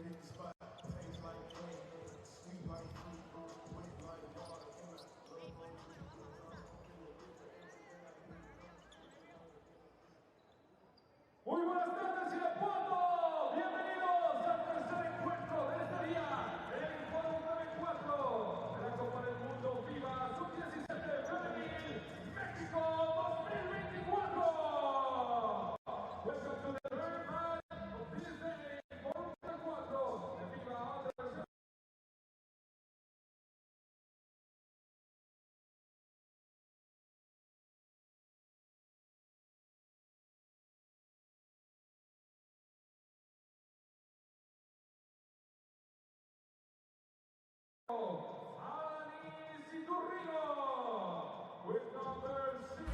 Muy buenas tardes, Irapuato. Bienvenidos al tercer encuentro de este día en el cuadro 9-4 de la Copa del Mundo FIBA U17 Femenil México 2024. Welcome to the third match of this day for the 4 de FIBA U17. With number 0.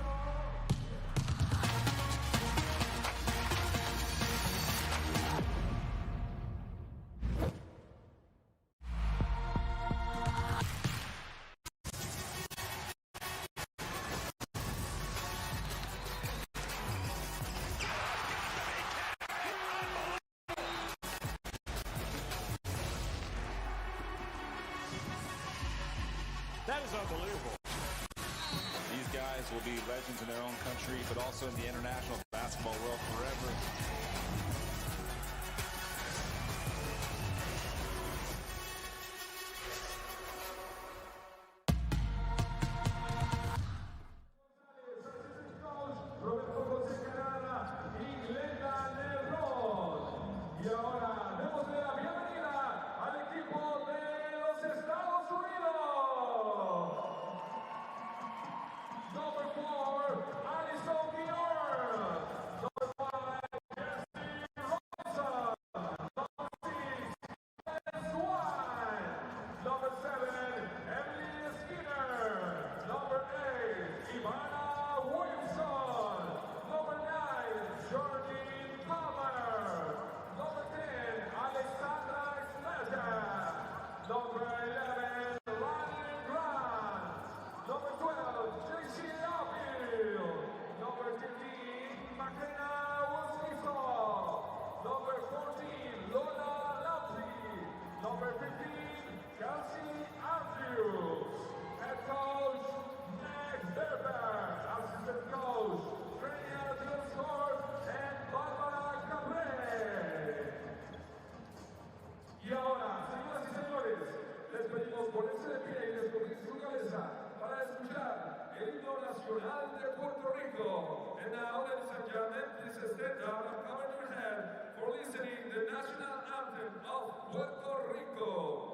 That is unbelievable. These guys will be legends in their own country, but also in the international basketball world forever. Y ahora démosle la bienvenida al equipo de los Estados Unidos. Number 4, Alison Guillard. Number 5, Jesse Robinson. Number 6, Alex White. Number 7, Emily Skinner. Number 8, Ivana Williamson. Number 9, Jordan Palmer. Number 10, Alexandra Sleta. Number 11, Ryan Grant. Number 12, JC Uphill. Number 13, McKenna Wosiso. Number 14, Lola Lapri. Number 15, Kelsey Andrews. Head coach, Max Berber. Assistant coach, Trenia Dioscor and Bárbara Cabré. Y ahora, señoras y señores, les pedimos ponerse de pie y descubrir su cabeza para escuchar el himno nacional de Puerto Rico. And now, ladies and gentlemen, please stand up and cover your head for listening the national anthem of Puerto Rico.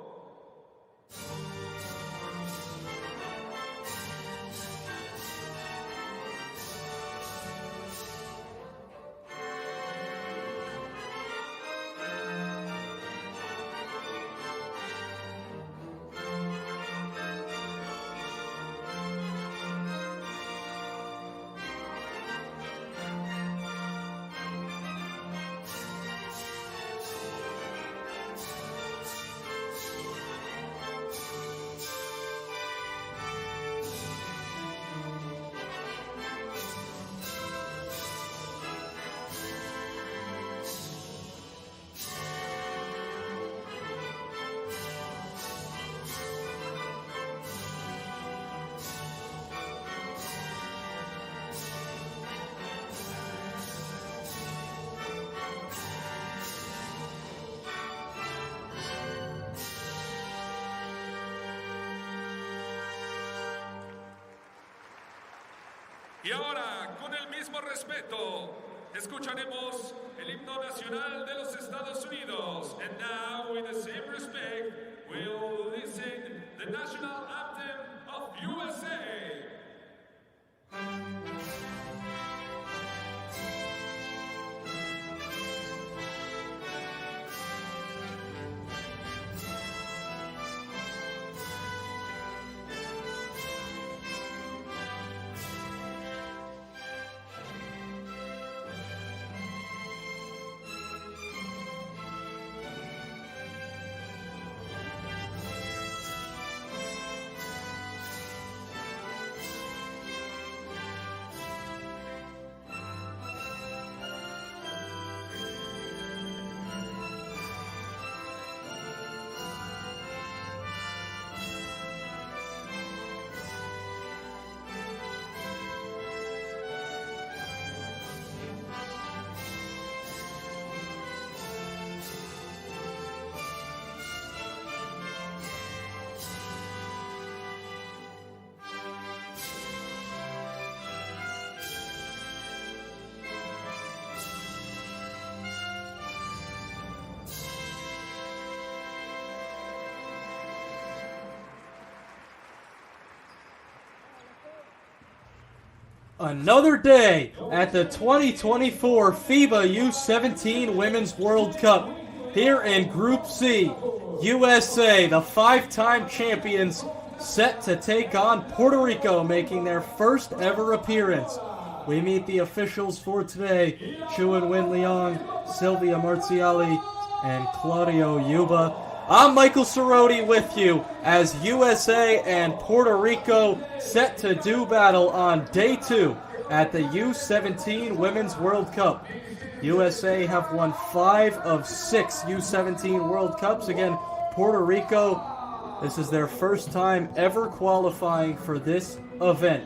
Y ahora, con el mismo respeto, escucharemos el himno nacional de los Estados Unidos. And now, with the same respect, we'll listen the national anthem of USA. Another day at the 2024 FIBA U17 Women's World Cup. Here in Group C, USA, the 5-time champions, set to take on Puerto Rico, making their first ever appearance. We meet the officials for today: Chuan-Win Leong, Sylvia Marziali, and Claudio Yuba. I'm Michael Cerroti with you as USA and Puerto Rico set to do battle on day 2 at the U17 Women's World Cup. USA have won 5 of 6 U17 World Cups. Again, Puerto Rico, this is their first time ever qualifying for this event.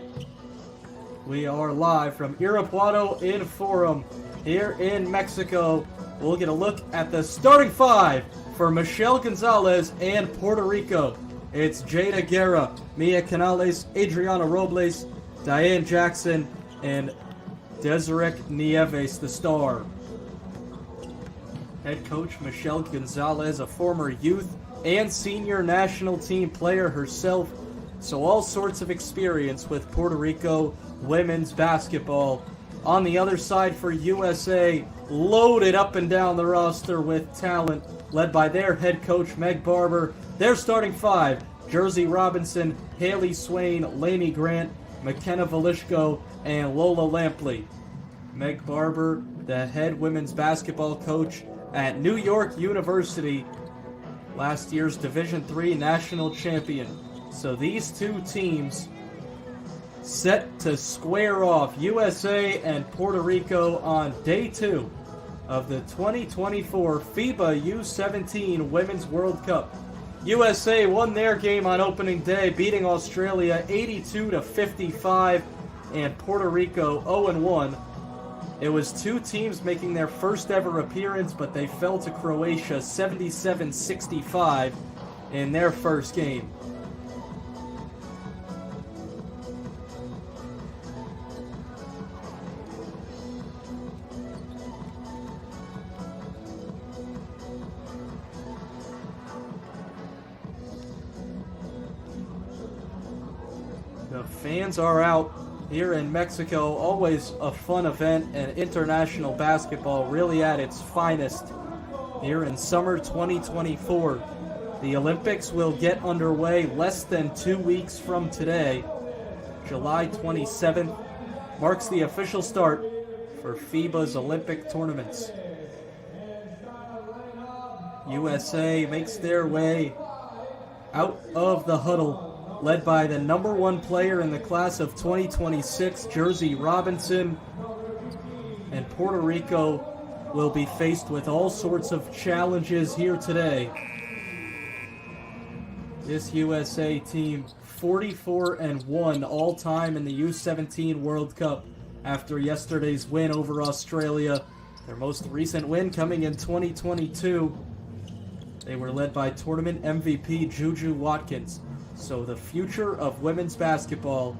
We are live from Irapuato in Forum here in Mexico. We'll get a look at the starting 5 for Michelle Gonzalez and Puerto Rico. It's Jada Guerra, Mia Canales, Adriana Robles, Diane Jackson, and Desiree Nieves, the star. Head coach Michelle Gonzalez, a former youth and senior national team player herself, so all sorts of experience with Puerto Rico women's basketball. On the other side for USA, loaded up and down the roster with talent, led by their head coach Meg Barber. Their starting 5: Jersey Robinson, Haley Swain, Lainey Grant, McKenna Velishko, and Lola Lampley. Meg Barber, the head women's basketball coach at New York University, last year's Division III national champion. So these two teams set to square off, USA and Puerto Rico, on day 2 of the 2024 FIBA U17 Women's World Cup. USA won their game on opening day, beating Australia 82-55, and Puerto Rico 0-1. It was two teams making their first ever appearance, but they fell to Croatia 77-65 in their first game. The fans are out here in Mexico. Always a fun event, and international basketball really at its finest here in summer 2024. The Olympics will get underway less than 2 weeks from today. July 27th marks the official start for FIBA's Olympic tournaments. USA makes their way out of the huddle, led by the number 1 player in the class of 2026, Jersey Robinson. And Puerto Rico will be faced with all sorts of challenges here today. This USA team, 44-1 all-time in the U17 World Cup after yesterday's win over Australia. Their most recent win coming in 2022. They were led by tournament MVP Juju Watkins. So the future of women's basketball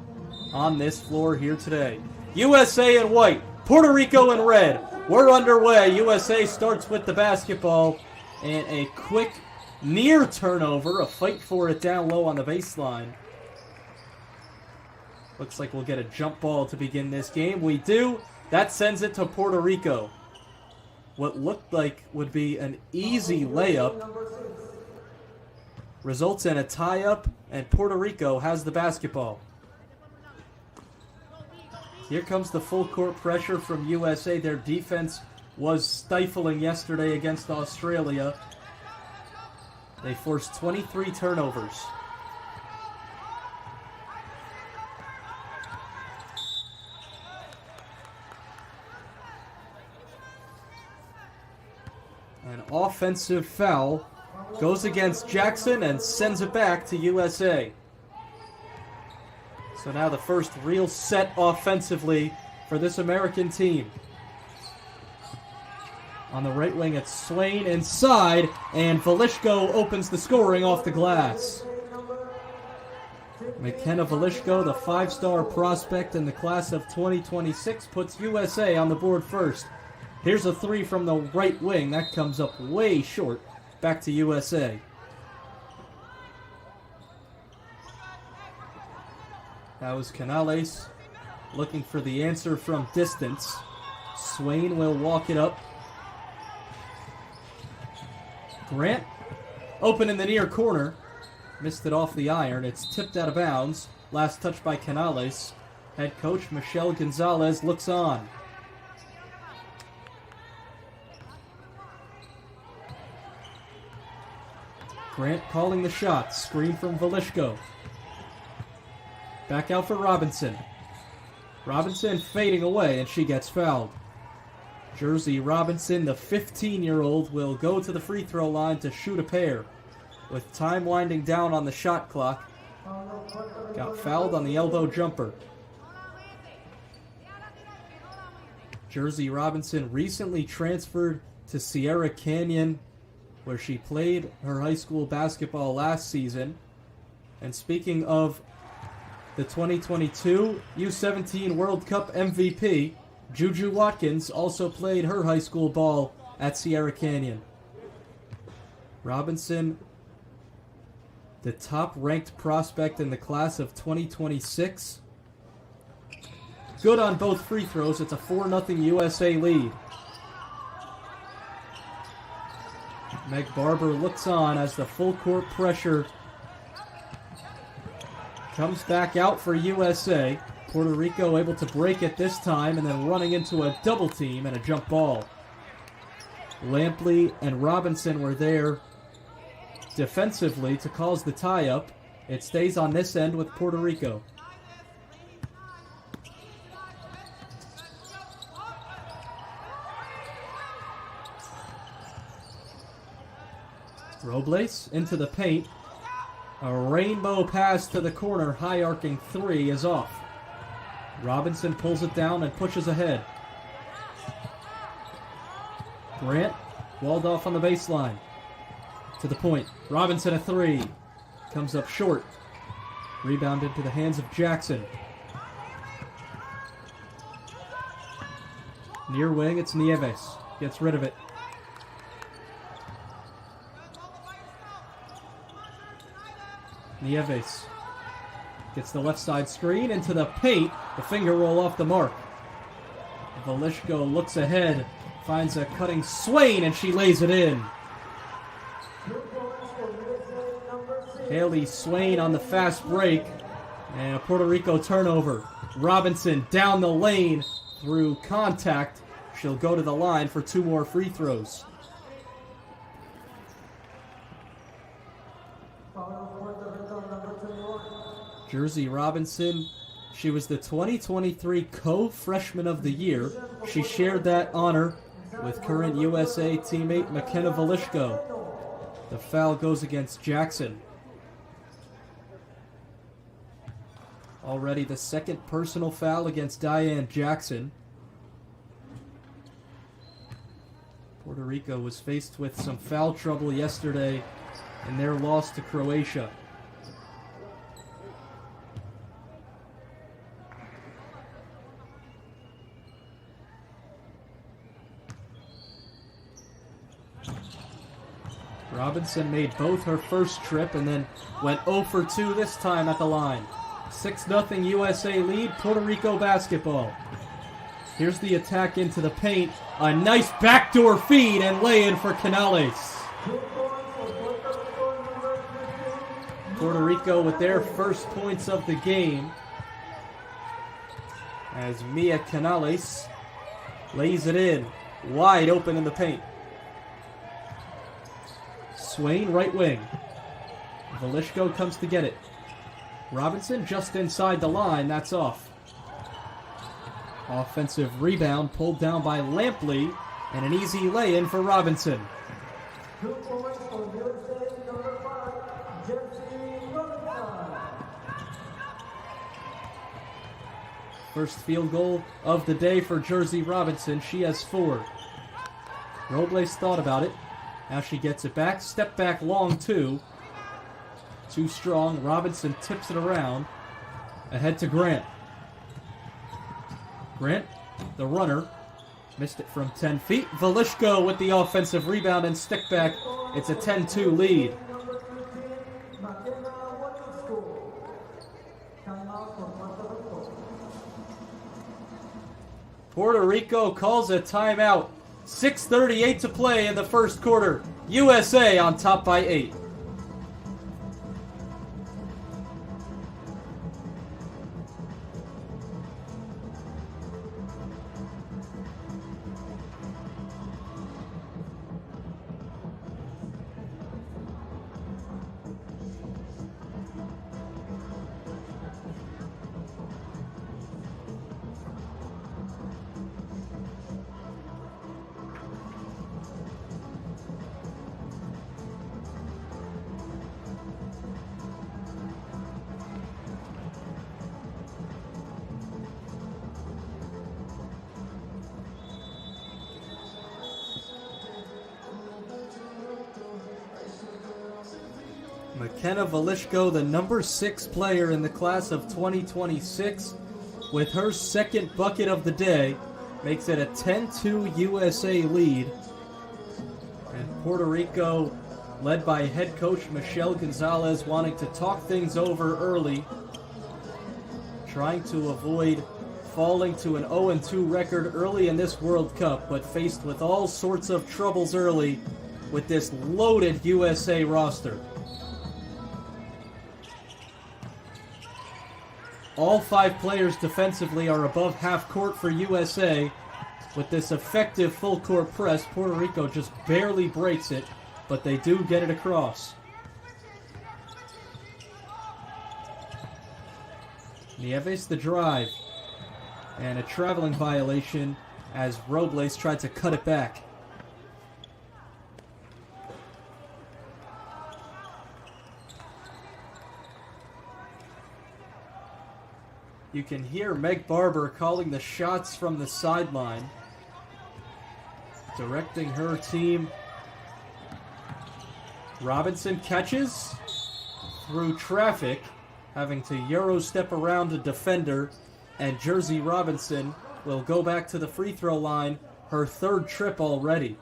on this floor here today. USA in white, Puerto Rico in red. We're underway. USA starts with the basketball, and a quick near turnover, a fight for it down low on the baseline. Looks like we'll get a jump ball to begin this game. We do. That sends it to Puerto Rico. What looked like would be an easy layup results in a tie-up, and Puerto Rico has the basketball. Here comes the full court pressure from USA. Their defense was stifling yesterday against Australia. They forced 23 turnovers. An offensive foul goes against Jackson and sends it back to USA. So now the first real set offensively for this American team. On the right wing, it's Swain inside, and Velishko opens the scoring off the glass. McKenna Velishko, the 5-star prospect in the class of 2026, puts USA on the board first. Here's a 3 from the right wing. That comes up way short. Back to USA. That was Canales. looking for the answer from distance. Swain will walk it up. Grant, open in the near corner. Missed it off the iron. It's tipped out of bounds. Last touch by Canales. Head coach Michelle Gonzalez looks on. Grant calling the shot. Screen from Velishko. Back out for Robinson. Robinson fading away, and she gets fouled. Jersey Robinson, the 15-year-old, will go to the free throw line to shoot a pair. With time winding down on the shot clock, got fouled on the elbow jumper. Jersey Robinson recently transferred to Sierra Canyon, where she played her high school basketball last season. And speaking of the 2022 U17 World Cup MVP, Juju Watkins also played her high school ball at Sierra Canyon. Robinson, the top-ranked prospect in the class of 2026. Good on both free throws. It's a 4-0 USA lead. Meg Barber looks on as the full-court pressure comes back out for USA. Puerto Rico able to break it this time and then running into a double team and a jump ball. Lampley and Robinson were there defensively to cause the tie-up. It stays on this end with Puerto Rico. Robles into the paint. A rainbow pass to the corner. High arcing three is off. Robinson pulls it down and pushes ahead. Grant walled off on the baseline. To the point. Robinson a three. Comes up short. Rebound into the hands of Jackson. Near wing, it's Nieves. Gets rid of it. Nieves gets the left side screen into the paint. The finger roll off the mark. Velishko looks ahead, finds a cutting Swain, and she lays it in. Haley Swain on the fast break, and a Puerto Rico turnover. Robinson down the lane through contact. She'll go to the line for 2 more free throws. Jersey Robinson, she was the 2023 Co-Freshman of the Year. She shared that honor with current USA teammate McKenna Velishko. The foul goes against Jackson. Already the second personal foul against Diane Jackson. Puerto Rico was faced with some foul trouble yesterday in their loss to Croatia. Robinson made both her first trip and then went 0 for 2 this time at the line. 6-0 USA lead, Puerto Rico basketball. Here's the attack into the paint. A nice backdoor feed and lay-in for Canales. Puerto Rico with their first points of the game as Mia Canales lays it in, wide open in the paint. Swain, right wing. Velishko comes to get it. Robinson just inside the line, that's off. Offensive rebound pulled down by Lampley, and an easy lay-in for Robinson. 2 points for USA, number 5, Jersey Robinson. First field goal of the day for Jersey Robinson. She has 4. Robles thought about it. Now she gets it back. Step back long, 2. Too strong. Robinson tips it around. Ahead to Grant. Grant, the runner, missed it from 10 feet. Velishko with the offensive rebound and stick back. It's a 10-2 lead. Puerto Rico calls a timeout. 6:38 to play in the first quarter. USA on top by 8. McKenna Velishko, the number 6 player in the class of 2026, with her second bucket of the day, makes it a 10-2 USA lead. And Puerto Rico, led by head coach Michelle Gonzalez, wanting to talk things over early, trying to avoid falling to an 0-2 record early in this World Cup, but faced with all sorts of troubles early with this loaded USA roster. All 5 players defensively are above half court for USA. With this effective full court press, Puerto Rico just barely breaks it, but they do get it across. Nieves the drive, and a traveling violation as Robles tried to cut it back. You can hear Meg Barber calling the shots from the sideline, directing her team. Robinson catches through traffic, having to Euro step around a defender, and Jersey Robinson will go back to the free throw line, her 3rd trip already.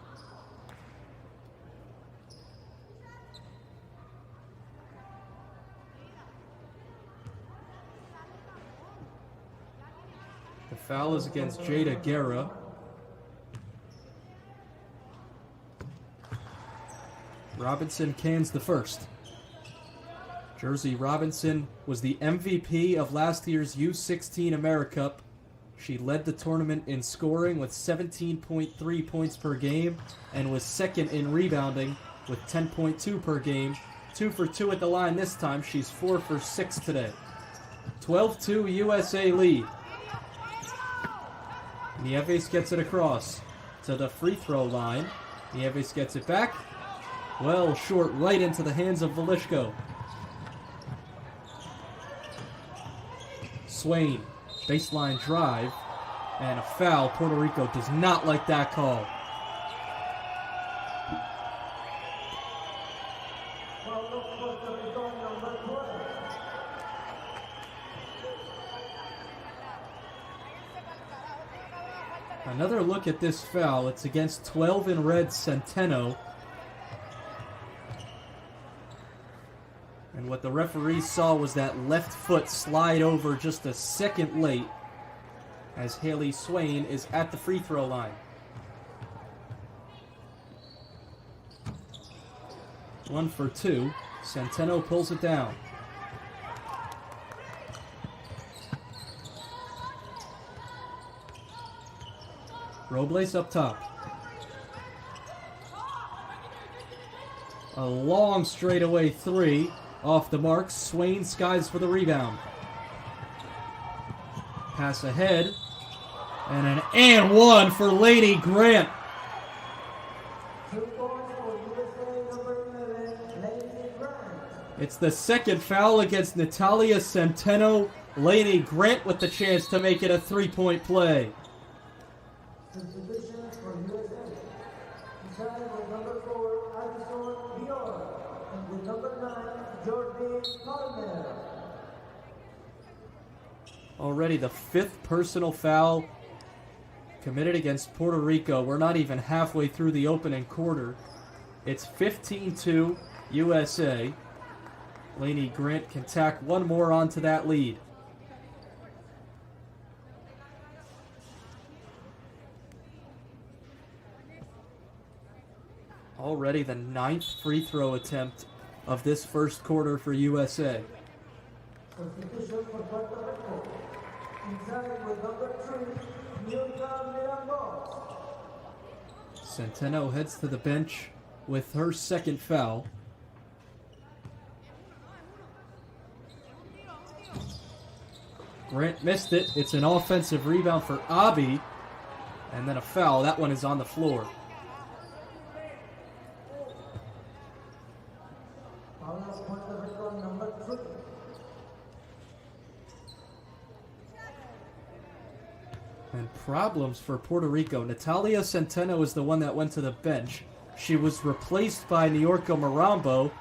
The foul is against Jada Guerra. Robinson cans the first. Jersey Robinson was the MVP of last year's U17 AmeriCup. She led the tournament in scoring with 17.3 points per game and was second in rebounding with 10.2 per game. 2 for 2 at the line this time. She's 4 for 6 today. 12-2 USA lead. Nieves gets it across to the free throw line. Nieves gets it back. Well short, right into the hands of Velishko. Swain, baseline drive, and a foul. Puerto Rico does not like that call. Another look at this foul. It's against 12 in red Centeno. And what the referee saw was that left foot slide over just a second late as Haley Swain is at the free throw line. One for 2. Centeno pulls it down. Robles up top. A long straightaway 3 off the mark. Swain skies for the rebound. Pass ahead. And an and one for Lady Grant. 2 points for USA number 11, Lady Grant. It's the second foul against Natalia Centeno. Lady Grant with the chance to make it a 3-point play. Substitution for USA. Inside with number 4, Addison Dior, and with number 9, Jordan Palmer. Already the 5th personal foul committed against Puerto Rico. We're not even halfway through the opening quarter. It's 15-2 USA. Lainey Grant can tack one more onto that lead. Already the 9th free throw attempt of this first quarter for USA. Substitution for Puerto Rico. Inside with number 3, Milka Miranda. Centeno heads to the bench with her second foul. Grant missed it. It's an offensive rebound for Abi. And then a foul. That one is on the floor. Foul of Puerto Rico, number 3. And problems for Puerto Rico. Natalia Centeno is the one that went to the bench. She was replaced by Niorka Marambo,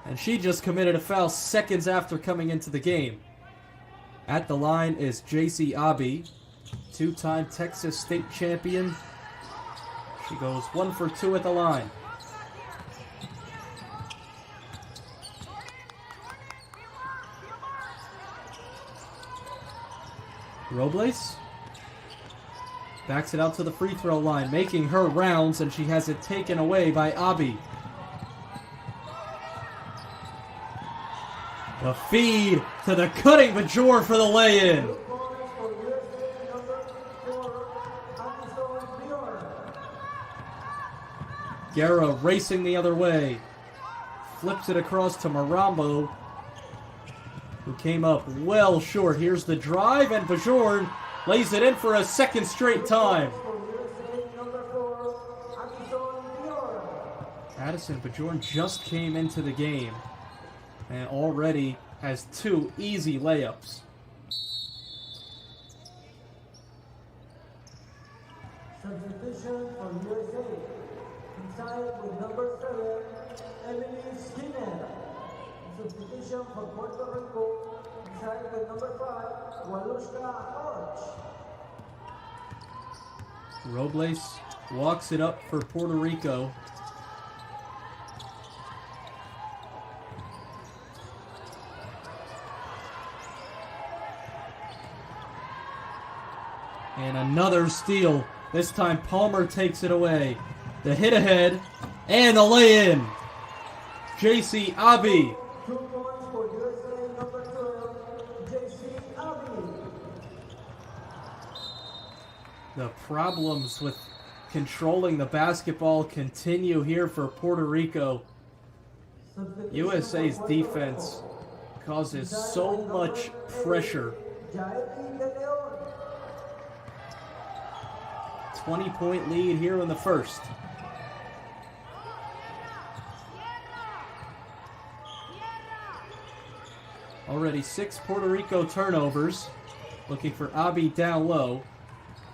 and she just committed a foul seconds after coming into the game. At the line is JC Abi, two-time Texas State champion. She goes 1 for 2 at the line. Robles backs it out to the free throw line, making her rounds, and she has it taken away by Abi. The feed to the cutting Bajor for the lay-in. Guerra racing the other way. Flips it across to Marambo, who came up well short. Here's the drive, and Bajorn lays it in for a second straight time. Addison Bajorn just came into the game and already has 2 easy layups. Substitution for USA. Inside with number 7, Emily Skinner. Substitution for Puerto Rico. Inside with number 5, Walushka Hodge. Robles walks it up for Puerto Rico. And another steal. This time Palmer takes it away. The hit ahead and the lay-in. JC Abi. 2 points for USA number 12, JC Abi. The problems with controlling the basketball continue here for Puerto Rico. USA's defense causes so much pressure. 20-point lead here in the first. Already 6 Puerto Rico turnovers. Looking for Abi down low.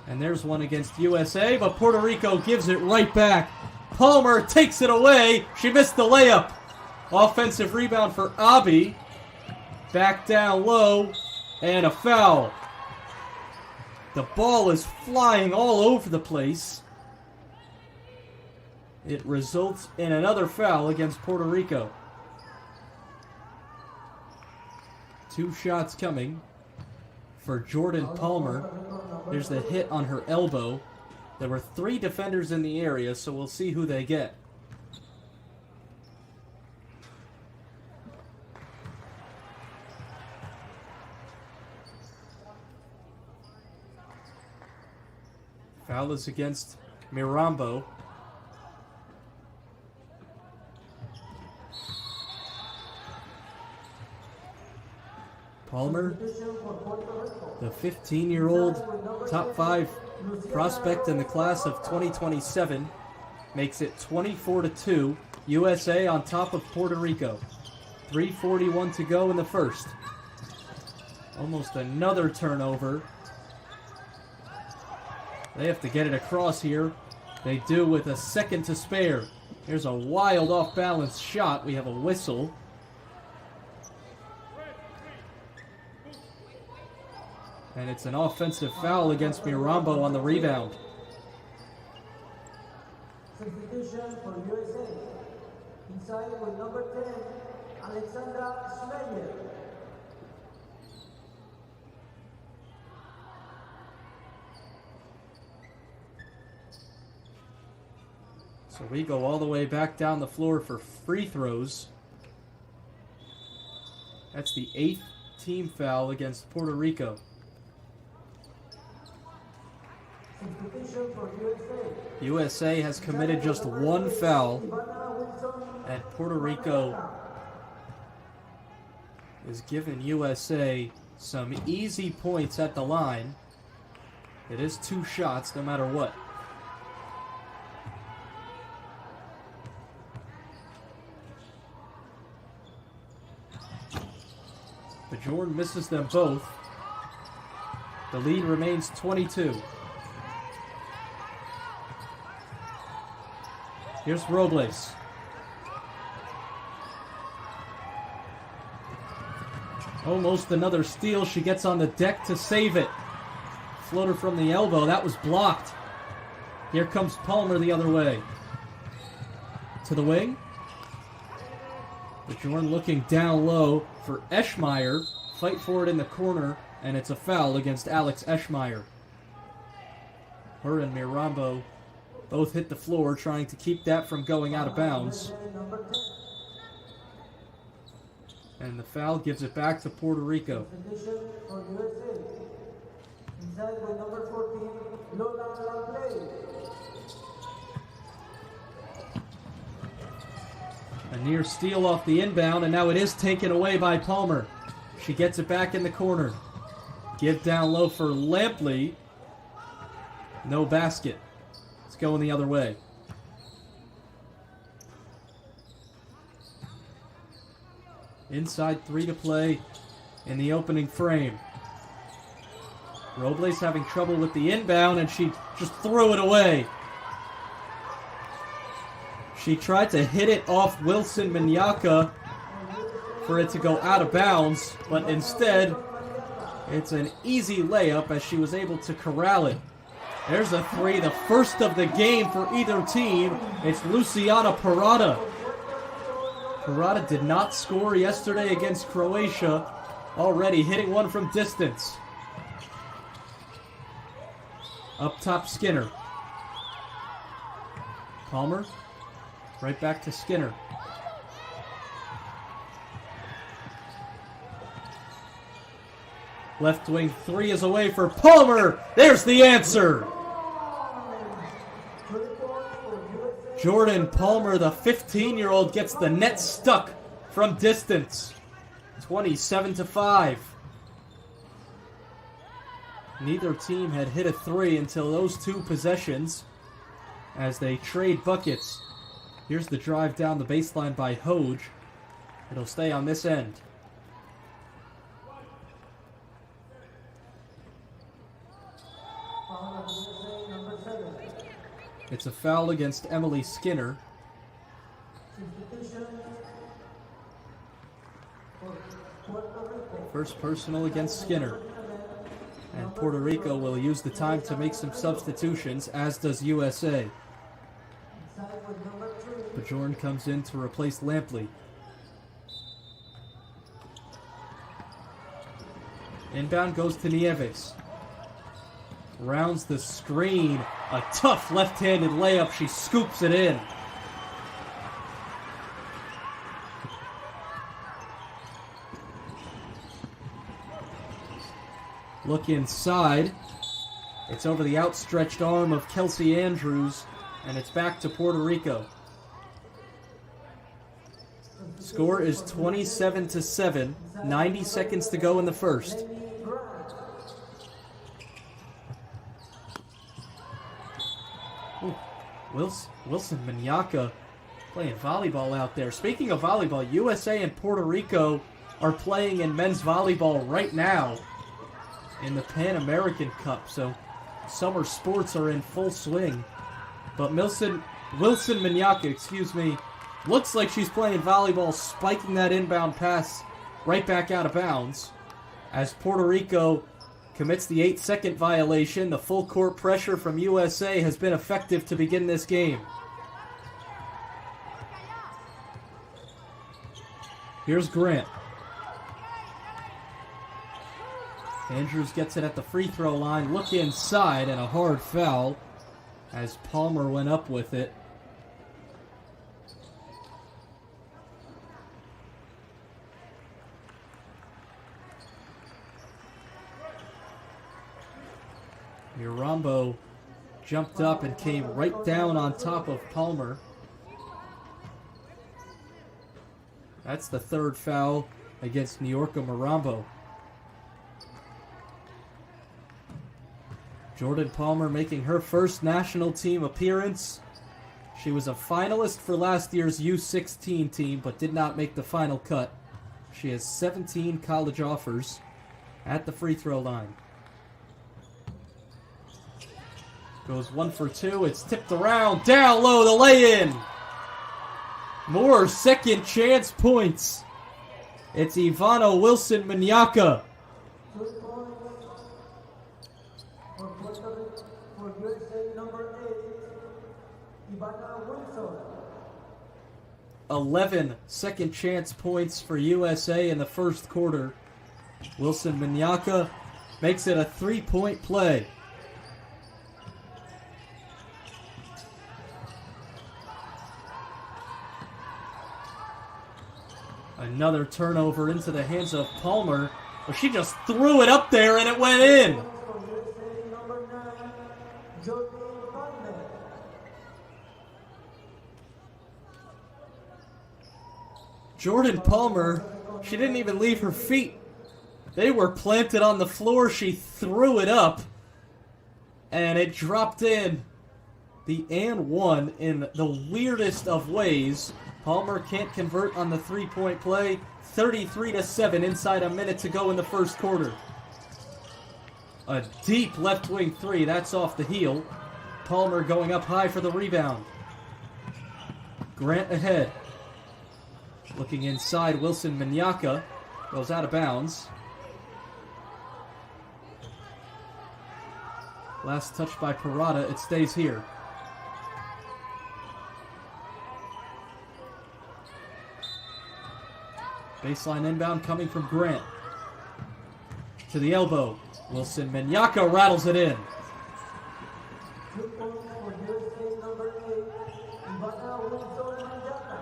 And there's one against USA, but Puerto Rico gives it right back. Palmer takes it away. She missed the layup. Offensive rebound for Abi. Back down low. And a foul. The ball is flying all over the place. It results in another foul against Puerto Rico. 2 shots coming for Jordan Palmer. There's the hit on her elbow. There were 3 defenders in the area, so we'll see who they get. Foul is against Mirambo. Palmer, the 15-year-old top 5 prospect in the class of 2027, makes it 24-2. USA on top of Puerto Rico. 3:41 to go in the first. Almost another turnover. They have to get it across here. They do with a second to spare. Here's a wild off-balance shot. We have a whistle. And it's an offensive foul against Mirambo on the rebound. Substitution for USA. Inside with number 10, Alexandra Schmeyer. So we go all the way back down the floor for free throws. That's the 8th team foul against Puerto Rico. Substitution for USA. USA has committed just one foul, and Puerto Rico is giving USA some easy points at the line. It is 2 shots no matter what. But Jordan misses them both. The lead remains 22. Here's Robles. Almost another steal. She gets on the deck to save it. Floater from the elbow. That was blocked. Here comes Palmer the other way. To the wing. Bajorn looking down low for Eschmeyer. Fight for it in the corner, and it's a foul against Alex Eschmeyer. Her and Mirambo both hit the floor trying to keep that from going out of bounds. And the foul gives it back to Puerto Rico. Substitution for USA. Inside with number 14, Lola Lamplay. A near steal off the inbound, and now it is taken away by Palmer. She gets it back in the corner. Give down low for Lampley. No basket. It's going the other way. Inside 3 to play in the opening frame. Robles having trouble with the inbound, and she just threw it away. She tried to hit it off Wilson Minyaka for it to go out of bounds, but instead, it's an easy layup as she was able to corral it. There's a 3, the first of the game for either team. It's Luciana Parada. Parada did not score yesterday against Croatia, already hitting one from distance. Up top, Skinner. Palmer, right back to Skinner. Left wing 3 is away for Palmer. There's the answer. Jordan Palmer, the 15-year-old, gets the net stuck from distance. 27-5. Neither team had hit a 3 until those 2 possessions as they trade buckets. Here's the drive down the baseline by Hoge. It'll stay on this end. It's a foul against Emily Skinner. First personal against Skinner. And Puerto Rico will use the time to make some substitutions, as does USA. Bajorn comes in to replace Lampley. Inbound goes to Nieves. Rounds the screen. A tough left-handed layup. She scoops it in. Look inside. It's over the outstretched arm of Kelsey Andrews, and it's back to Puerto Rico. Score is 27-7. 90 seconds to go in the first. Wilson Minyaka playing volleyball out there. Speaking of volleyball, USA and Puerto Rico are playing in men's volleyball right now in the Pan American Cup, so summer sports are in full swing. But Wilson Minyaka, looks like she's playing volleyball, spiking that inbound pass right back out of bounds as Puerto Rico commits the 8-second violation. The full court pressure from USA has been effective to begin this game. Here's Grant. Andrews gets it at the free throw line. Look inside, and a hard foul as Palmer went up with it. Mirambo jumped up and came right down on top of Palmer. That's the third foul against New York Mirambo. Jordan Palmer making her first national team appearance. She was a finalist for last year's U16 team, but did not make the final cut. She has 17 college offers at the free throw line. Goes 1 for 2. It's tipped around. Down low, the lay-in. More second chance points. It's Ivana Wilson-Manyaka. For USA number 8, Ivana Wilson. 11 second chance points for USA in the first quarter. Wilson-Manyaka makes it a 3-point play. Another turnover into the hands of Palmer. Well, she just threw it up there and it went in. For USA number 9, Jordan Palmer. Jordan Palmer, she didn't even leave her feet. They were planted on the floor. She threw it up and it dropped in. The and one in the weirdest of ways. Palmer can't convert on the 3-point play. 33-7 inside a minute to go in the first quarter. A deep left wing three. That's off the heel. Palmer going up high for the rebound. Grant ahead. Looking inside, Wilson-Manyaka goes out of bounds. Last touch by Parada. It stays here. Baseline inbound coming from Grant. To the elbow. Wilson-Manyaka rattles it in. 2 points for USA number 8, Ivana Wilson-Manyaka.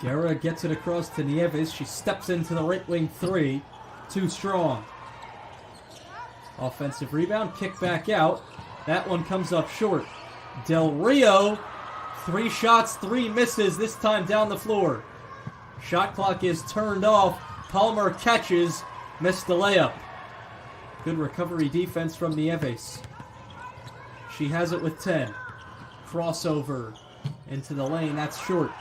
Guerra gets it across to Nieves. She steps into the right wing three. Too strong. Offensive rebound. Kick back out. That one comes up short. Del Rio. 3 shots, 3 misses. This time down the floor. Shot clock is turned off. Palmer catches. Missed the layup. Good recovery defense from Nieves. She has it with 10. Crossover into the lane. That's short.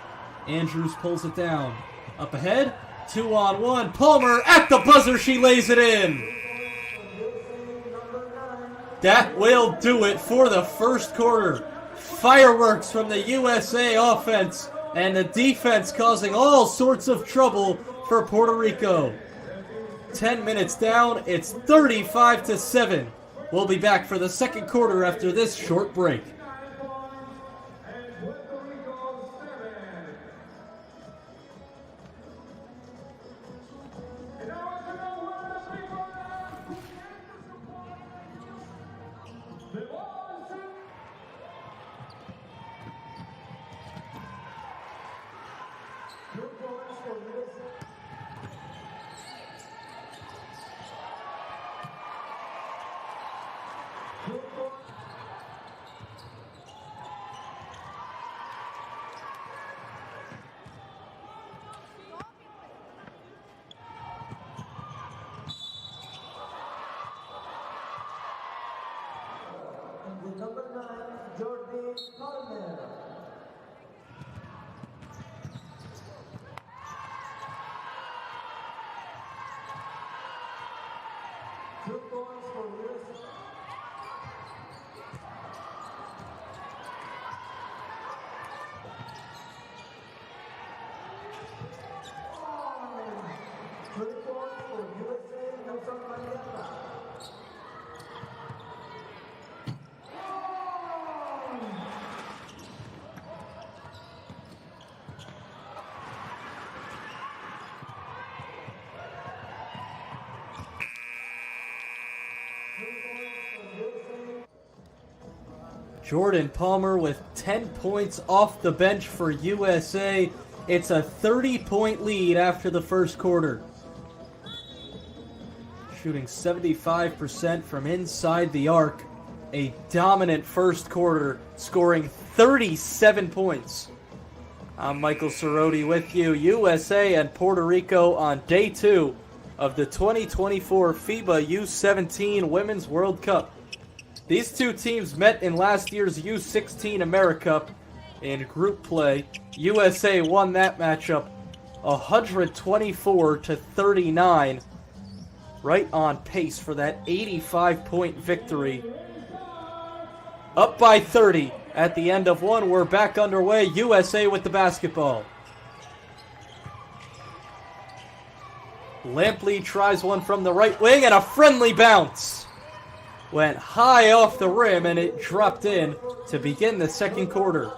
Andrews pulls it down. Up ahead. 2-on-1. Palmer at the buzzer. She lays it in. That will do it for the first quarter. Fireworks from the USA offense. And the defense causing all sorts of trouble for Puerto Rico. 10 minutes down, it's 35-7. We'll be back for the second quarter after this short break. And the number 9, Jordan Palmer. Two points for USA. Three points for USA, Wilson-Manyaka. Jordan Palmer with 10 points off the bench for USA. It's a 30-point lead after the first quarter. shooting 75% from inside the arc. A dominant first quarter, scoring 37 points. I'm Michael Cerroti with you. USA and Puerto Rico on day 2 of the 2024 FIBA U17 Women's World Cup. These two teams met in last year's U16 AmeriCup in group play. USA won that matchup 124-39. Right on pace for that 85-point victory. Up by 30 at the end of one. We're back underway. USA with the basketball. Lampley tries one from the right wing and a friendly bounce. Went high off the rim and it dropped in to begin the second quarter.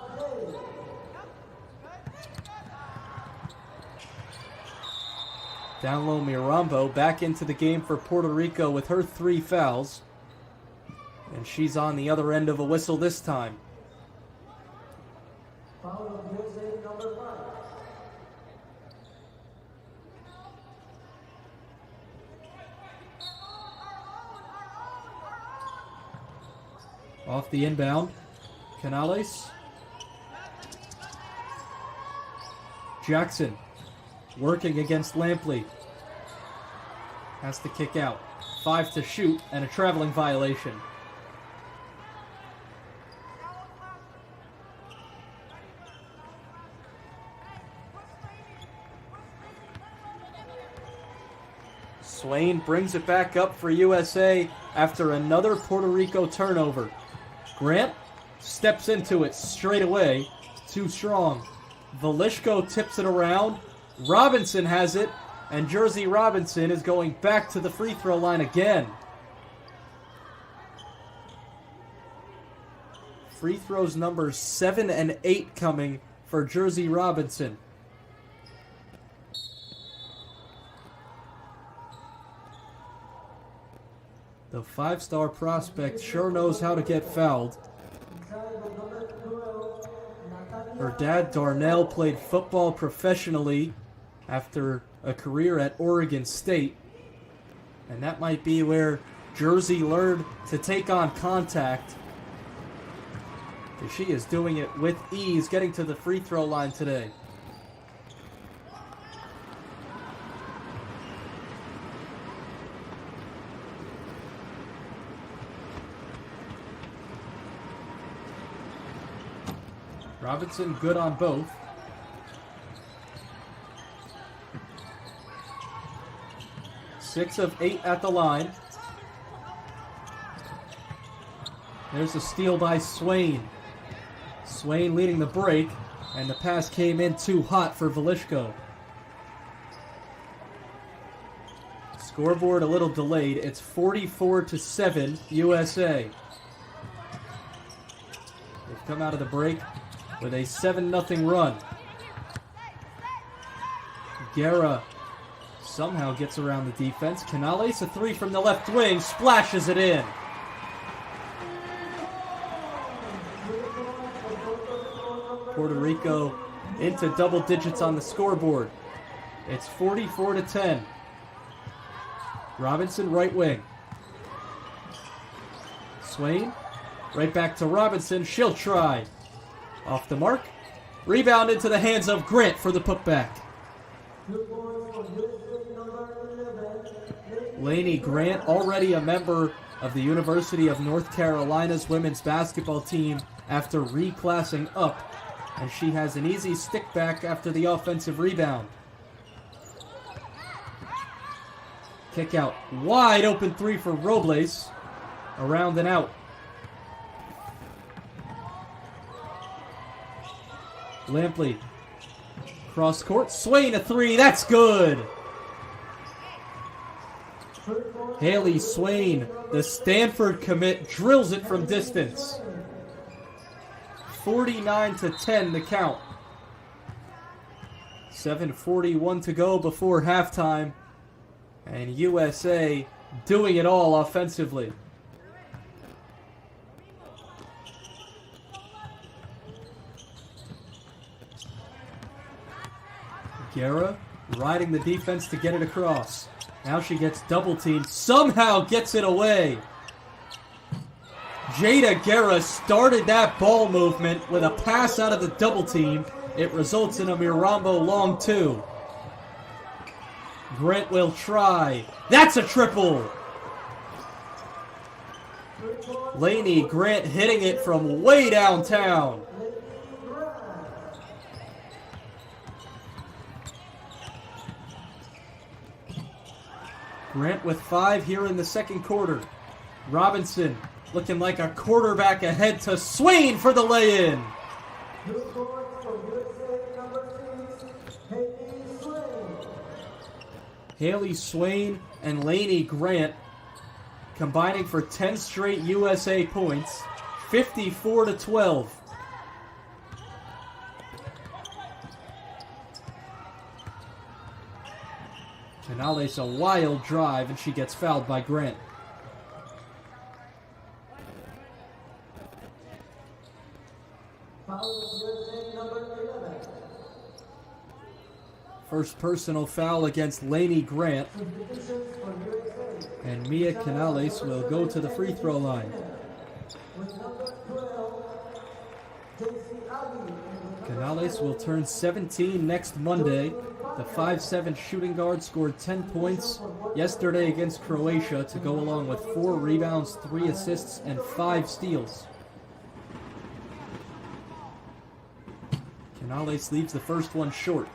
Down low, Mirambo back into the game for Puerto Rico with her 3 fouls. And she's on the other end of a whistle this time. Foul of USA number 5. Off the inbound, Canales. Jackson working against Lampley. Has to kick out. 5 to shoot and a traveling violation. Swain brings it back up for USA after another Puerto Rico turnover. Grant steps into it straight away. Too strong. Velishko tips it around. Robinson has it. And Jersey Robinson is going back to the free throw line again. Free throws numbers 7 and 8 coming for Jersey Robinson. The 5-star prospect sure knows how to get fouled. Her dad, Darnell, played football professionally after a career at Oregon State. And that might be where Jersey learned to take on contact. She is doing it with ease, getting to the free throw line today. Robinson good on both. Six of 8 at the line. There's a steal by Swain. Swain leading the break, and the pass came in too hot for Velishko. Scoreboard a little delayed. It's 44-7 USA. They've come out of the break with a 7-0 run. Guerra somehow gets around the defense. Canales, a 3 from the left wing, splashes it in. Puerto Rico into double digits on the scoreboard. It's 44-10. Robinson, right wing. Swain, right back to Robinson. She'll try. Off the mark. Rebound into the hands of Grant for the putback. Lainey Grant, already a member of the University of North Carolina's women's basketball team after reclassing up, and she has an easy stick back after the offensive rebound. Kick out, wide open 3 for Robles, around and out. Lampley, cross court, Swain a 3, that's good! Haley Swain, the Stanford commit, drills it from distance. 49-10 the count. 7:41 to go before halftime. And USA doing it all offensively. Guerra riding the defense to get it across. Now she gets double teamed. Somehow gets it away. Jada Guerra started that ball movement with a pass out of the double team. It results in a Mirambo long two. Grant will try. That's a triple. Lainey Grant hitting it from way downtown. Grant with 5 here in the second quarter. Robinson looking like a quarterback ahead to Swain for the lay-in. Haley Swain and Lainey Grant combining for 10 straight USA points, 54-12. Canales a wild drive, and she gets fouled by Grant. First personal foul against Lainey Grant. And Mia Canales will go to the free throw line. Canales will turn 17 next Monday. The 5'7" shooting guard scored 10 points yesterday against Croatia to go along with 4 rebounds, 3 assists, and 5 steals. Canales leaves the first one short.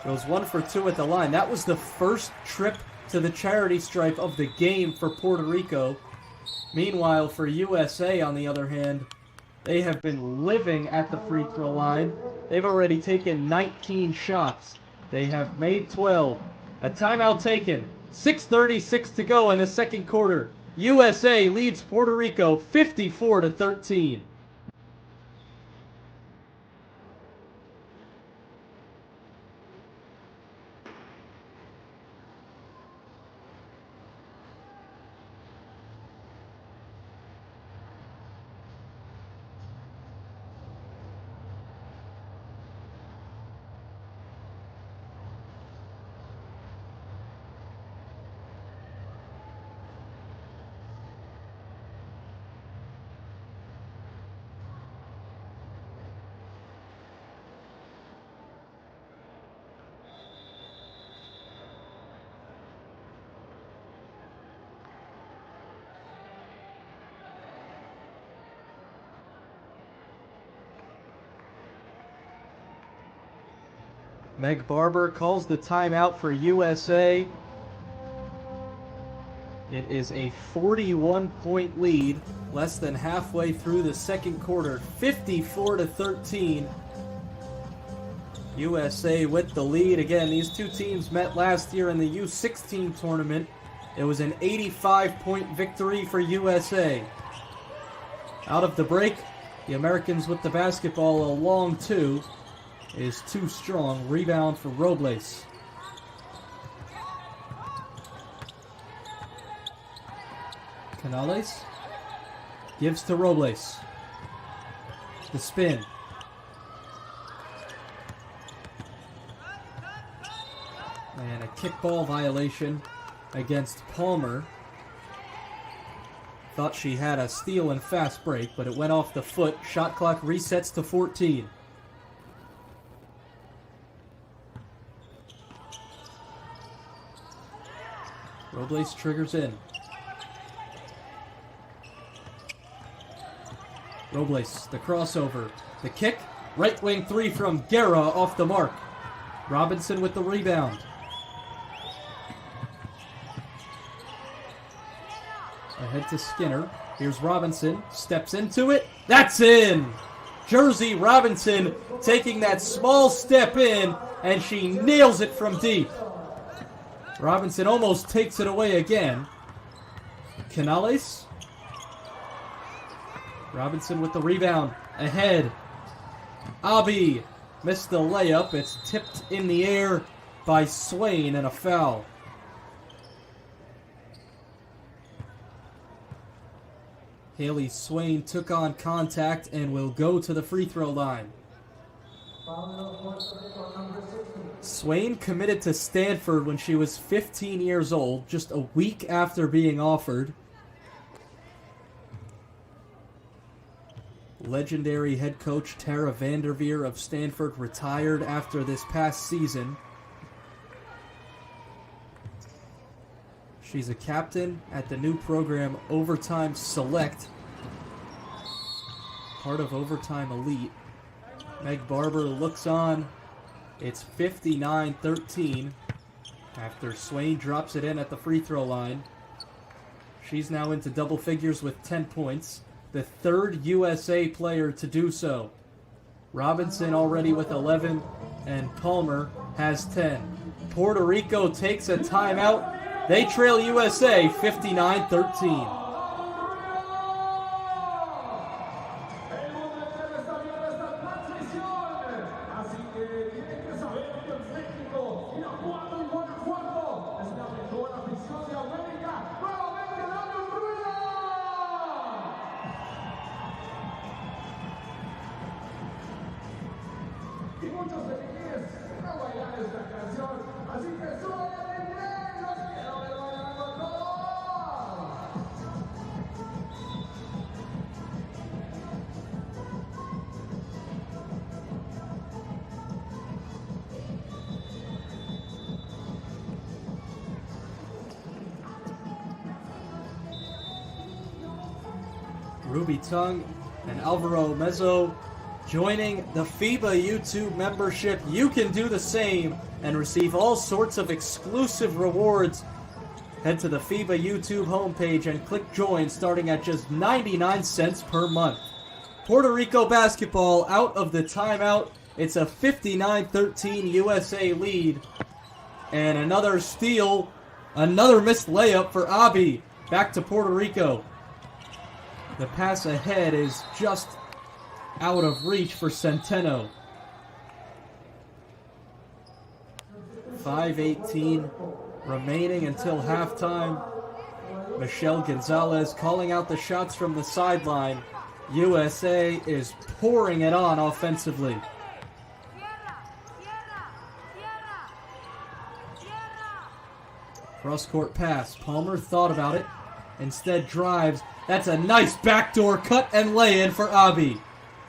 Goes 1 for 2 at the line. That was the first trip to the charity stripe of the game for Puerto Rico. Meanwhile, for USA, on the other hand, they have been living at the free throw line. They've already taken 19 shots. They have made 12. A timeout taken. 6:36 to go in the second quarter. USA leads Puerto Rico 54-13. Meg Barber calls the timeout for USA. It is a 41-point lead, less than halfway through the second quarter, 54-13. USA with the lead. Again, these two teams met last year in the U16 tournament. It was an 85-point victory for USA. Out of the break, the Americans with the basketball, a long two. Is too strong. Rebound for Robles. Canales gives to Robles. The spin. And a kickball violation against Palmer. Thought she had a steal and fast break, but it went off the foot. Shot clock resets to 14. Robles triggers in. Robles, the crossover. The kick. Right wing three from Guerra off the mark. Robinson with the rebound. Ahead to Skinner. Here's Robinson. Steps into it. That's in! Jersey Robinson taking that small step in, and she nails it from deep. Robinson almost takes it away again. Canales. Robinson with the rebound. Ahead. Abi missed the layup. It's tipped in the air by Swain and a foul. Haley Swain took on contact and will go to the free throw line. Swain committed to Stanford when she was 15 years old, just a week after being offered. Legendary head coach Tara Vanderveer of Stanford retired after this past season. She's a captain at the new program Overtime Select, part of Overtime Elite. Meg Barber looks on. It's 59-13 after Swain drops it in at the free throw line. She's now into double figures with 10 points, the third USA player to do so. Robinson already with 11, and Palmer has 10. Puerto Rico takes a timeout. They trail USA 59-13. Ruby Tung and Alvaro Mezzo joining the FIBA YouTube membership. You can do the same and receive all sorts of exclusive rewards. Head to the FIBA YouTube homepage and click join starting at just 99 cents per month. Puerto Rico basketball out of the timeout. It's a 59-13 USA lead. And another steal, another missed layup for Abi. Back to Puerto Rico. The pass ahead is just out of reach for Centeno. 5:18 remaining until halftime. Michelle Gonzalez calling out the shots from the sideline. USA is pouring it on offensively. Cross-court pass. Palmer thought about it. Instead drives. That's a nice backdoor cut and lay-in for Abi.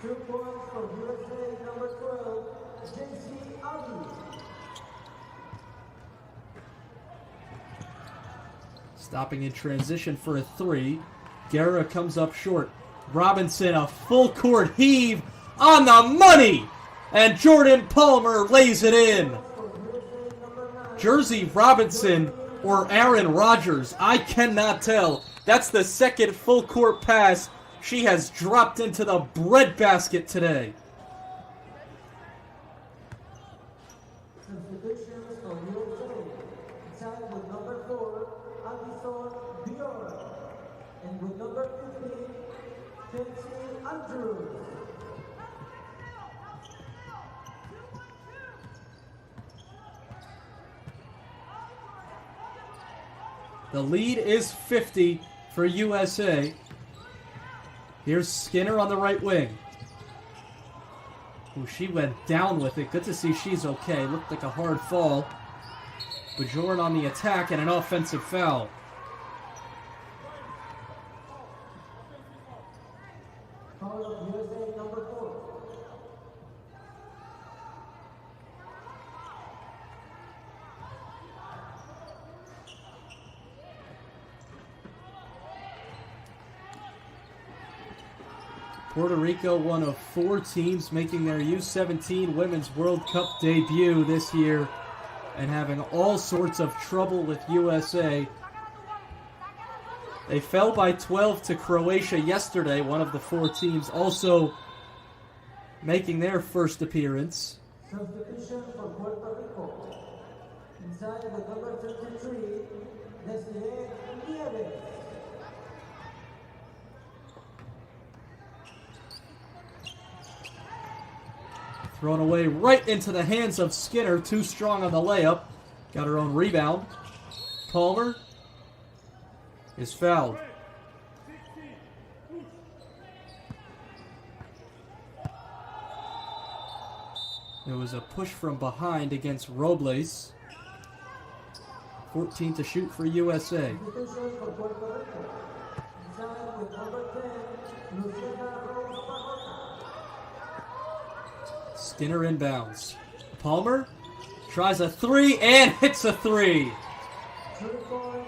2 points for USA number 12, JC Abi. Stopping in transition for a three. Guerra comes up short. Robinson, a full court heave on the money. And Jordan Palmer lays it in. Jersey Robinson or Aaron Rodgers, I cannot tell. That's the second full court pass she has dropped into the breadbasket today. Substitutions for USA. Inside with number 4, Addison Dior. And with number 15, Kenzie Andrews. The lead is 50 for USA. Here's Skinner on the right wing. Ooh, she went down with it. Good to see she's okay. Looked like a hard fall. Bajoran on the attack and an offensive foul. Foul of USA number 4. Puerto Rico, one of 4 teams making their U17 Women's World Cup debut this year and having all sorts of trouble with USA. They fell by 12 to Croatia yesterday, one of the 4 teams also making their first appearance. Substitution for Puerto Rico. Inside with number 33, Desiree Nieves. Thrown away right into the hands of Skinner, too strong on the layup. Got her own rebound. Palmer is fouled. It was a push from behind against Robles. 14 to shoot for USA. Substitution for Puerto Rico. Inside with number 10, Skinner inbounds. Palmer tries a three and hits a three. 2 points for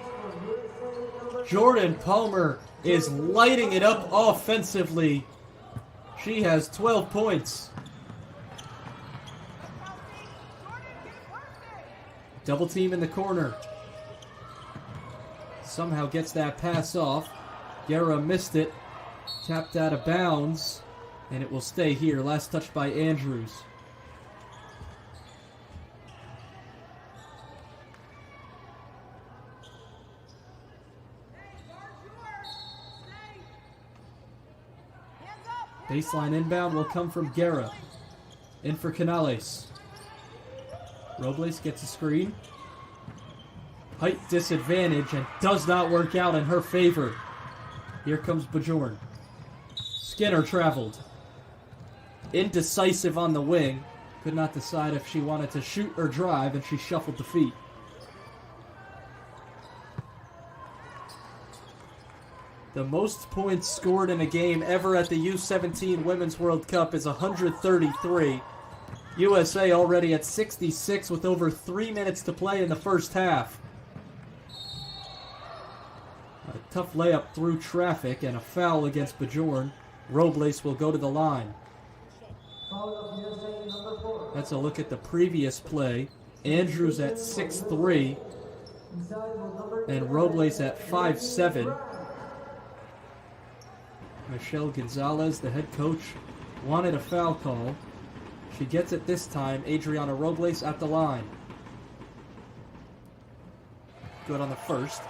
USA number Jordan Palmer is lighting it up offensively. She has 12 points. Double team in the corner. Somehow gets that pass off. Guerra missed it. Tapped out of bounds. And it will stay here. Last touch by Andrews. Baseline inbound will come from Guerra. In for Canales. Robles gets a screen. Height disadvantage and does not work out in her favor. Here comes Bajorn. Skinner traveled. Indecisive on the wing. Could not decide if she wanted to shoot or drive, and she shuffled the feet. The most points scored in a game ever at the U17 Women's World Cup is 133. USA already at 66 with over 3 minutes to play in the first half. A tough layup through traffic and a foul against Bajorn. Robles will go to the line. foul of USA number 4. That's a look at the previous play. Andrews at 6'3", Inside with number 10, and Robles at 5'7". Michelle Gonzalez, the head coach, wanted a foul call. She gets it this time. Adriana Robles at the line. Good on the first.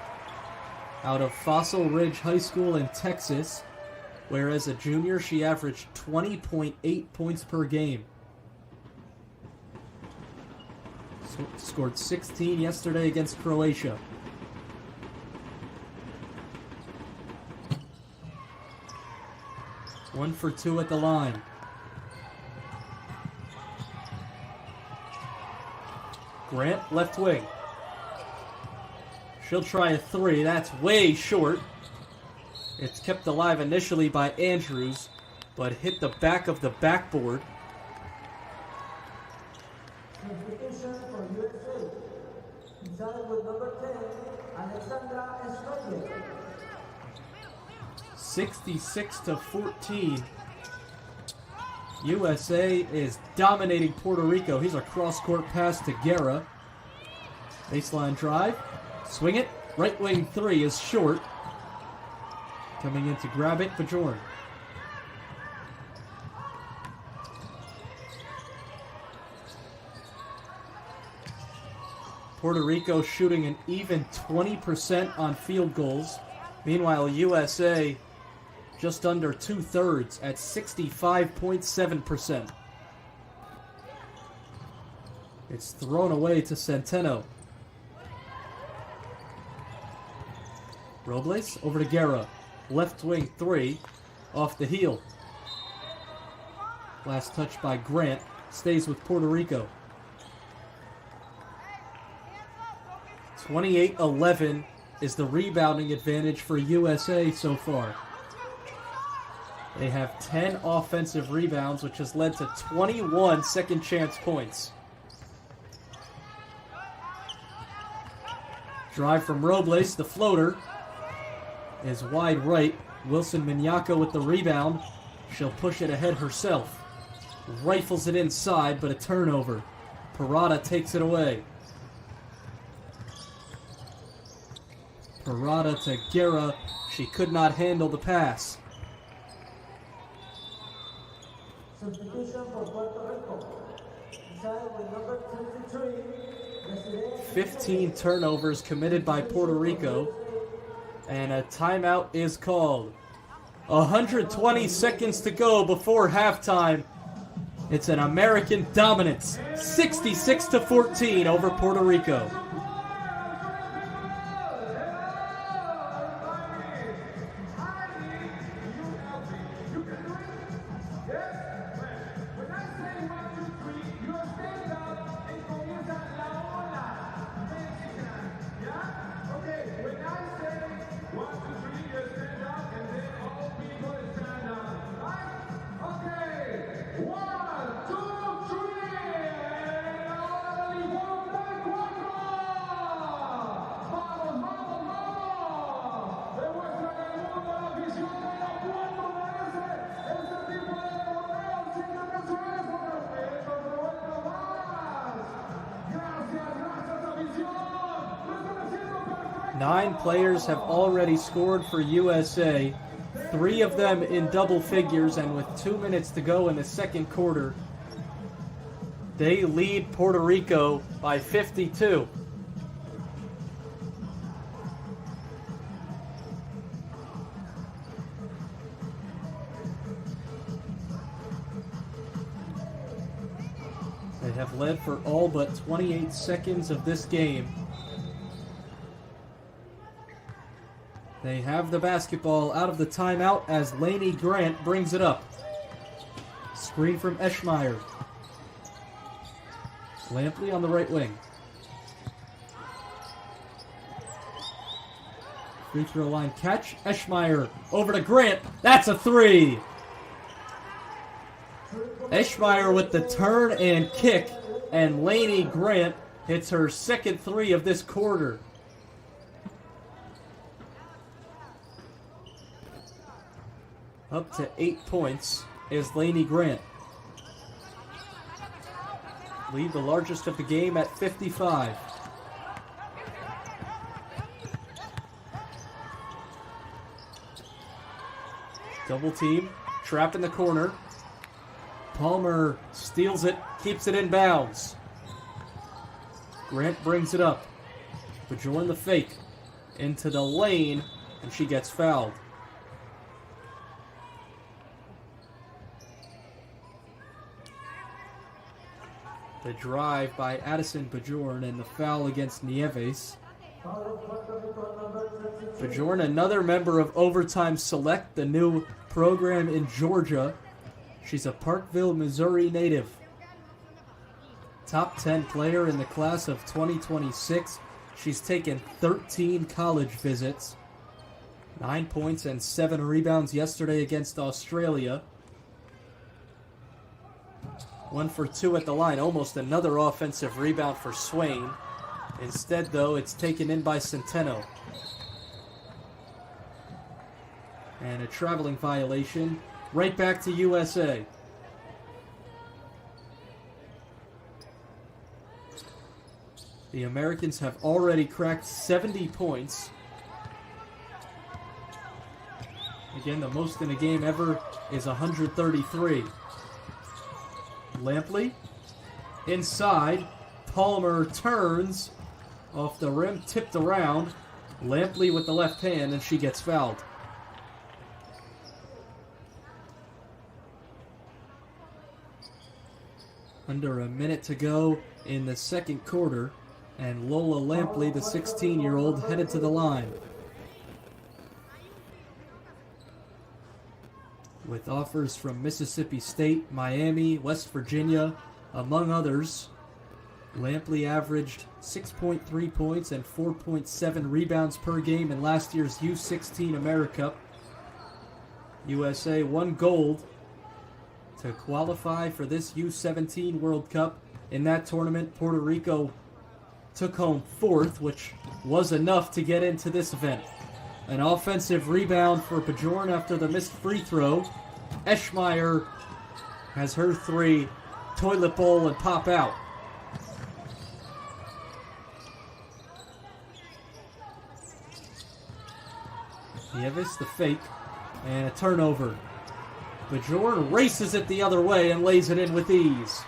Out of Fossil Ridge High School in Texas, where as a junior she averaged 20.8 points per game. Scored 16 yesterday against Croatia. One for two at the line. Grant, left wing. She'll try a three. That's way short. It's kept alive initially by Andrews, but hit the back of the backboard. Substitution for USA. Inside with number 10, Alexandra Estrella. 66-14. USA is dominating Puerto Rico. Here's a cross-court pass to Guerra. Baseline drive. Swing it. Right wing three is short. Coming in to grab it, Bajorn. Puerto Rico shooting an even 20% on field goals. Meanwhile, USA just under 2/3 at 65.7%. It's thrown away to Centeno. Robles over to Guerra. Left wing three off the heel. Last touch by Grant. Stays with Puerto Rico. 28-11 is the rebounding advantage for USA so far. They have 10 offensive rebounds, which has led to 21 second chance points. Drive from Robles, the floater is wide right. Wilson Minyaka with the rebound. She'll push it ahead herself. Rifles it inside, but a turnover. Parada takes it away. Parada to Guerra. She could not handle the pass. Substitution for Puerto Rico. Inside with number 23, 15 turnovers committed by Puerto Rico. And a timeout is called. 120 seconds to go before halftime. It's an American dominance. 66-14 over Puerto Rico. 9 players have already scored for USA, 3 of them in double figures, and with 2 minutes to go in the second quarter, they lead Puerto Rico by 52. They have led for all but 28 seconds of this game. They have the basketball out of the timeout as Lainey Grant brings it up. Screen from Eschmeyer. Lampley on the right wing. Free throw line catch. Eschmeyer over to Grant. That's a 3. Eschmeyer with the turn and kick, and Lainey Grant hits her second 3 of this quarter. Up to 8 points is Lainey Grant. Lead the largest of the game at 55. Double team, trap in the corner. Palmer steals it, keeps it in bounds. Grant brings it up. Bajoran the fake into the lane, and she gets fouled. The drive by Addison Bajoran and the foul against Nieves. Bajoran, another member of Overtime Select, the new program in Georgia. She's a Parkville, Missouri native. Top 10 player in the class of 2026. She's taken 13 college visits. 9 points and 7 rebounds yesterday against Australia. 1 for 2 at the line. Almost another offensive rebound for Swain. Instead, though, it's taken in by Centeno. And a traveling violation. Right back to USA. The Americans have already cracked 70 points. Again, the most in a game ever is 133. Lampley inside. Palmer turns off the rim, tipped around. Lampley with the left hand, and she gets fouled. Under a minute to go in the second quarter, and Lola Lampley, the 16-year-old, headed to the line. With offers from Mississippi State, Miami, West Virginia, among others, Lampley averaged 6.3 points and 4.7 rebounds per game in last year's U16 AmeriCup. USA won gold to qualify for this U17 World Cup. In that tournament, Puerto Rico took home 4th, which was enough to get into this event. An offensive rebound for Bajoran after the missed free throw. Eschmeyer has her 3 toilet bowl and pop out. Nieves the fake and a turnover. Bajoran races it the other way and lays it in with ease.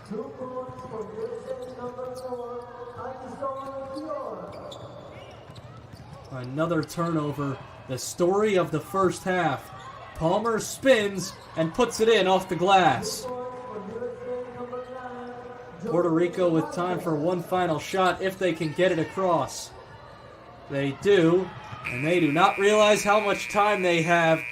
2 points for USA number 4, Addison. Another turnover. The story of the first half. Palmer spins and puts it in off the glass. Puerto Rico with time for one final shot if they can get it across. They do, and they do not realize how much time they have.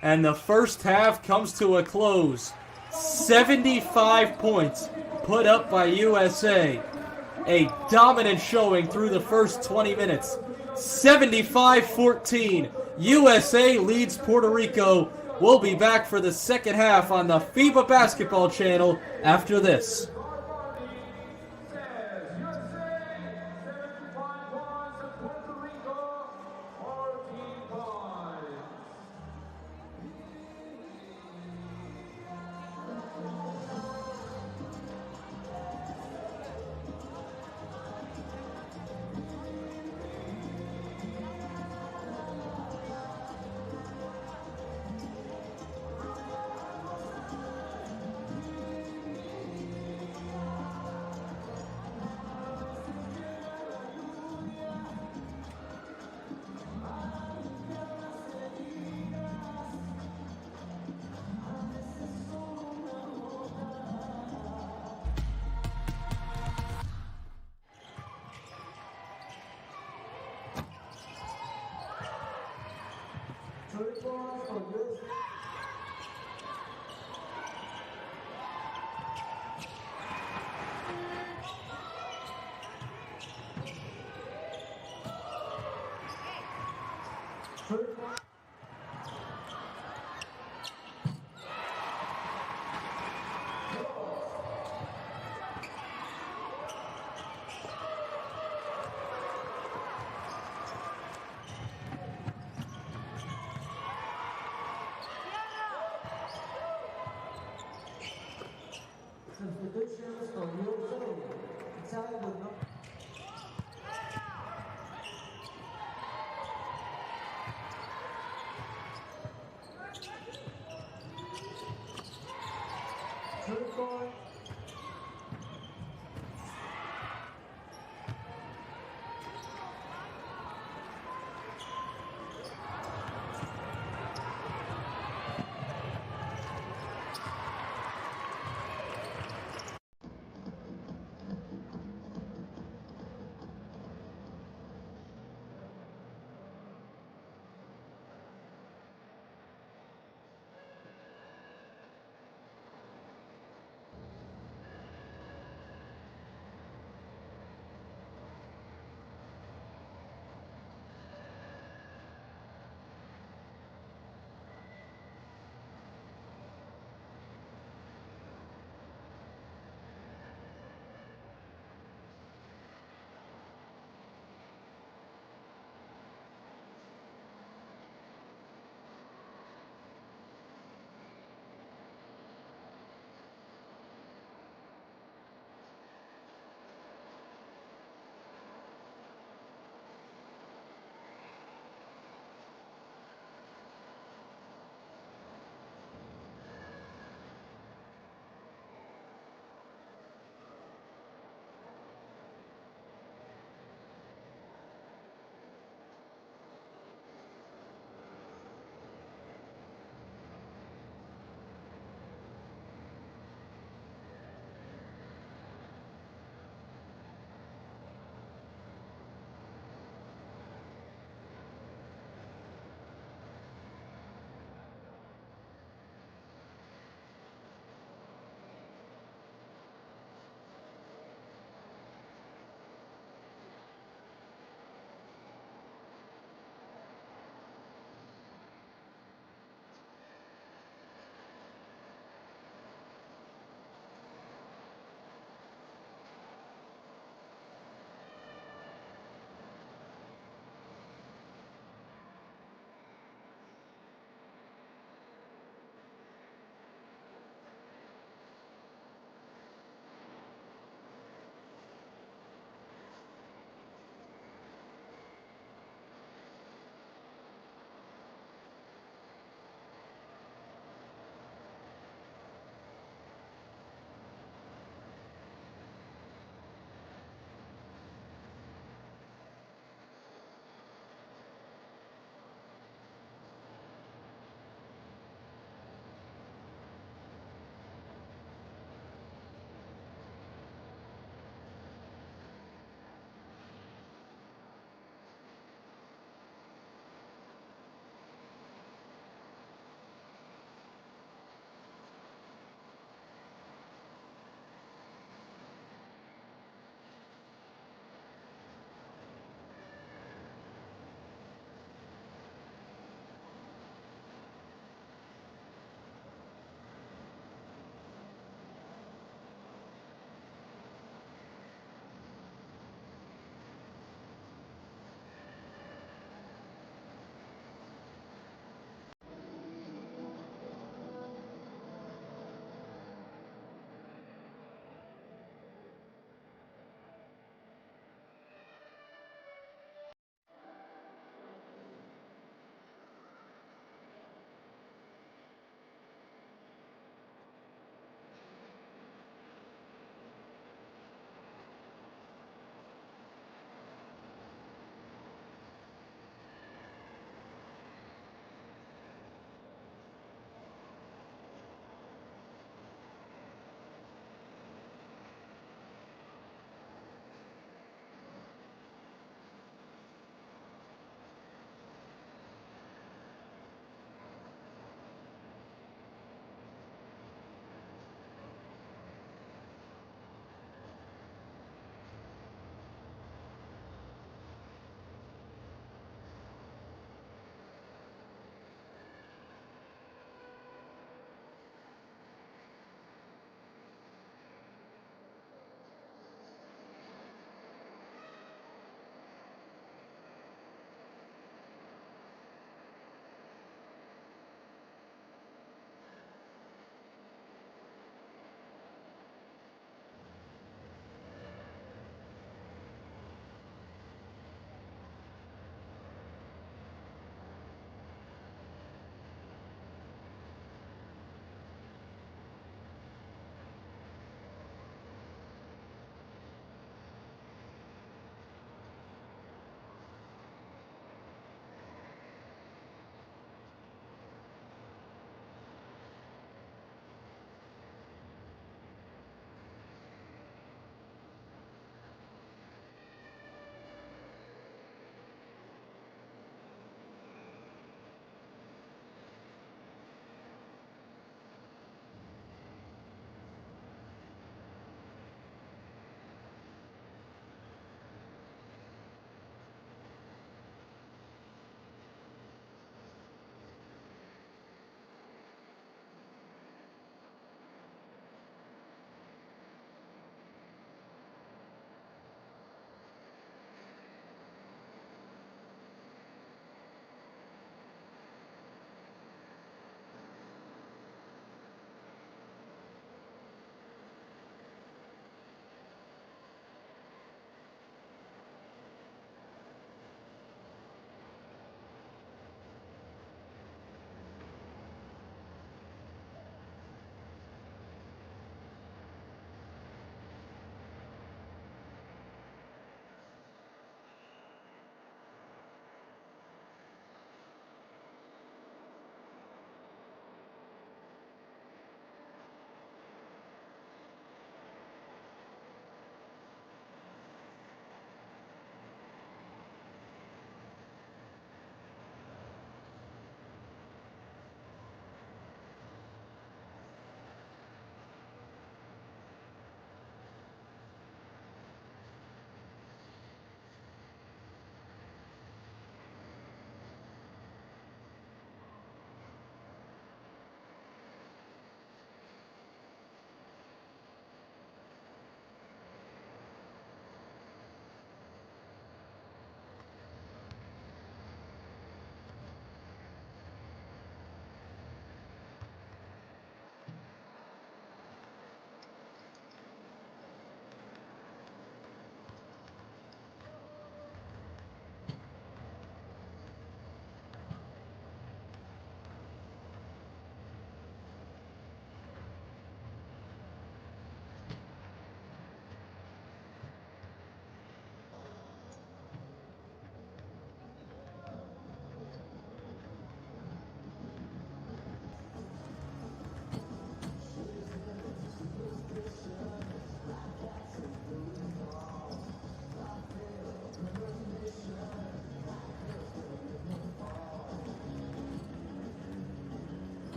And the first half comes to a close. 75 points put up by USA. A dominant showing through the first 20 minutes. 75-14. USA leads Puerto Rico. We'll be back for the second half on the FIBA Basketball Channel after this. Third points for USA. Third point. Substitutions for USA. Tied with number. Third point.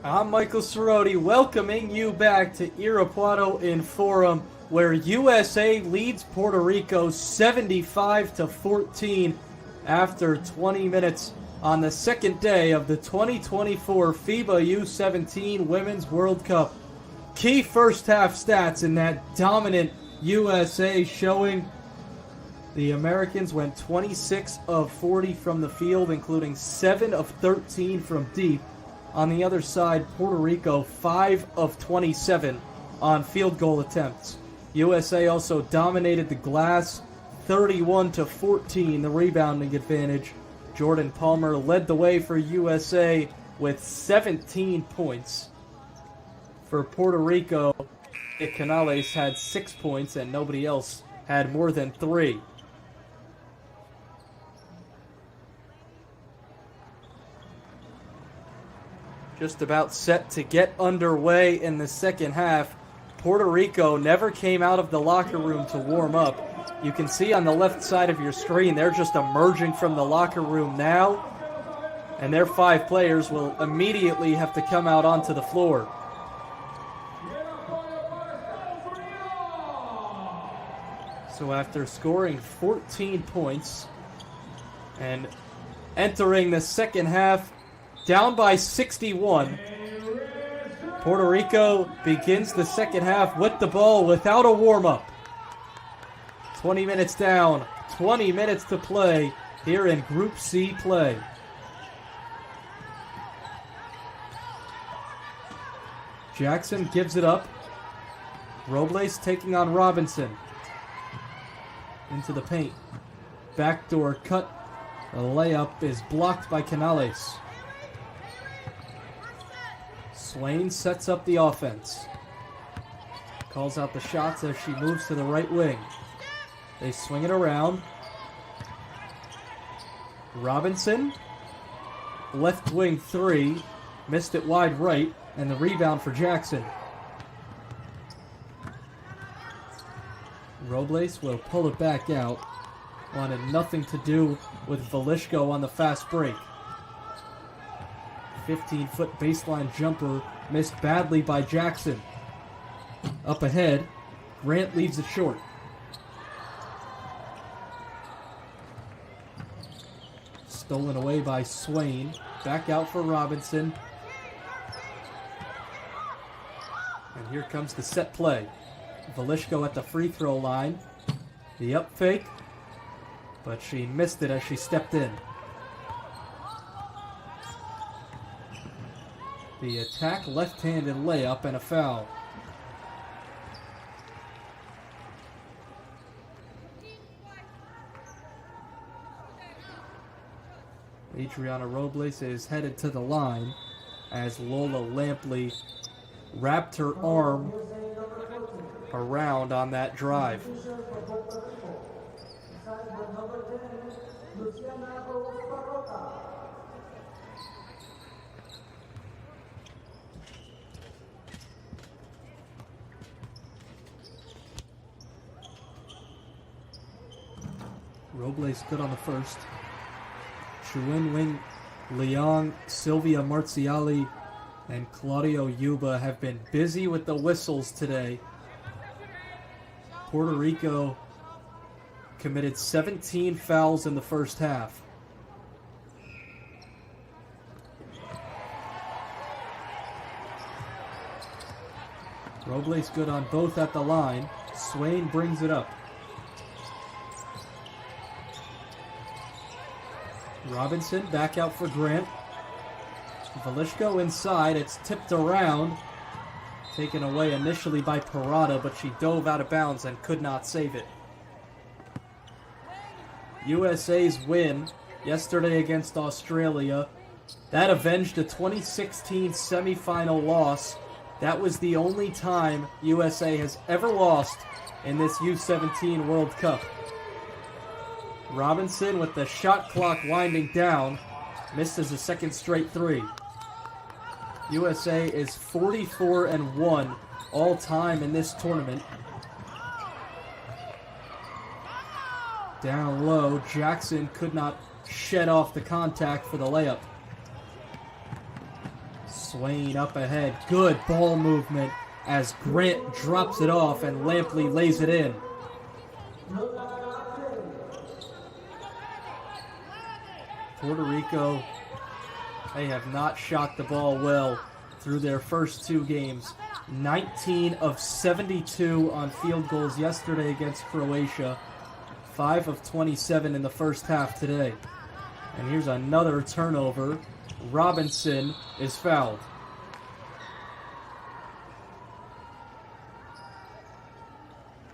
I'm Michael Cerroti, welcoming you back to Irapuato Inforum, where USA leads Puerto Rico 75-14 after 20 minutes on the second day of the 2024 FIBA U17 Women's World Cup. Key first half stats in that dominant USA showing. The Americans went 26 of 40 from the field, including 7 of 13 from deep. On the other side, Puerto Rico 5 of 27 on field goal attempts. USA also dominated the glass, 31-14, the rebounding advantage. Jordan Palmer led the way for USA with 17 points. For Puerto Rico, Canales had 6 points and nobody else had more than 3. Just about set to get underway in the second half. Puerto Rico never came out of the locker room to warm up. You can see on the left side of your screen, they're just emerging from the locker room now. And their 5 players will immediately have to come out onto the floor. So after scoring 14 points and entering the second half down by 61, Puerto Rico begins the second half with the ball without a warm-up. 20 minutes down, 20 minutes to play here in Group C play. Jackson gives it up. Robles taking on Robinson. Into the paint. Backdoor cut. The layup is blocked by Canales. Swain sets up the offense. Calls out the shots as she moves to the right wing. They swing it around. Robinson. Left wing 3. Missed it wide right. And the rebound for Jackson. Robles will pull it back out. Wanted nothing to do with Velishko on the fast break. 15-foot baseline jumper missed badly by Jackson. Up ahead, Grant leaves it short. Stolen away by Swain. Back out for Robinson. And here comes the set play. Velishko at the free throw line. The up fake. But she missed it as she stepped in. The attack left-handed layup and a foul. Adriana Robles is headed to the line as Lola Lampley wrapped her arm around on that drive. Robles good on the first. Chuin Wing, Leong, Sylvia Marziali, and Claudio Yuba have been busy with the whistles today. Puerto Rico committed 17 fouls in the first half. Robles good on both at the line. Swain brings it up. Robinson back out for Grant. Velishko inside. It's tipped around. Taken away initially by Parada, but she dove out of bounds and could not save it. USA's win yesterday against Australia, that avenged a 2016 semifinal loss. That was the only time USA has ever lost in this U17 World Cup. Robinson, with the shot clock winding down, misses a second straight 3. USA is 44-1 all time in this tournament. Down low, Jackson could not shed off the contact for the layup. Swain up ahead. Good ball movement as Grant drops it off and Lampley lays it in. Puerto Rico, they have not shot the ball well through their first two games. 19 of 72 on field goals yesterday against Croatia. 5 of 27 in the first half today. And here's another turnover. Robinson is fouled.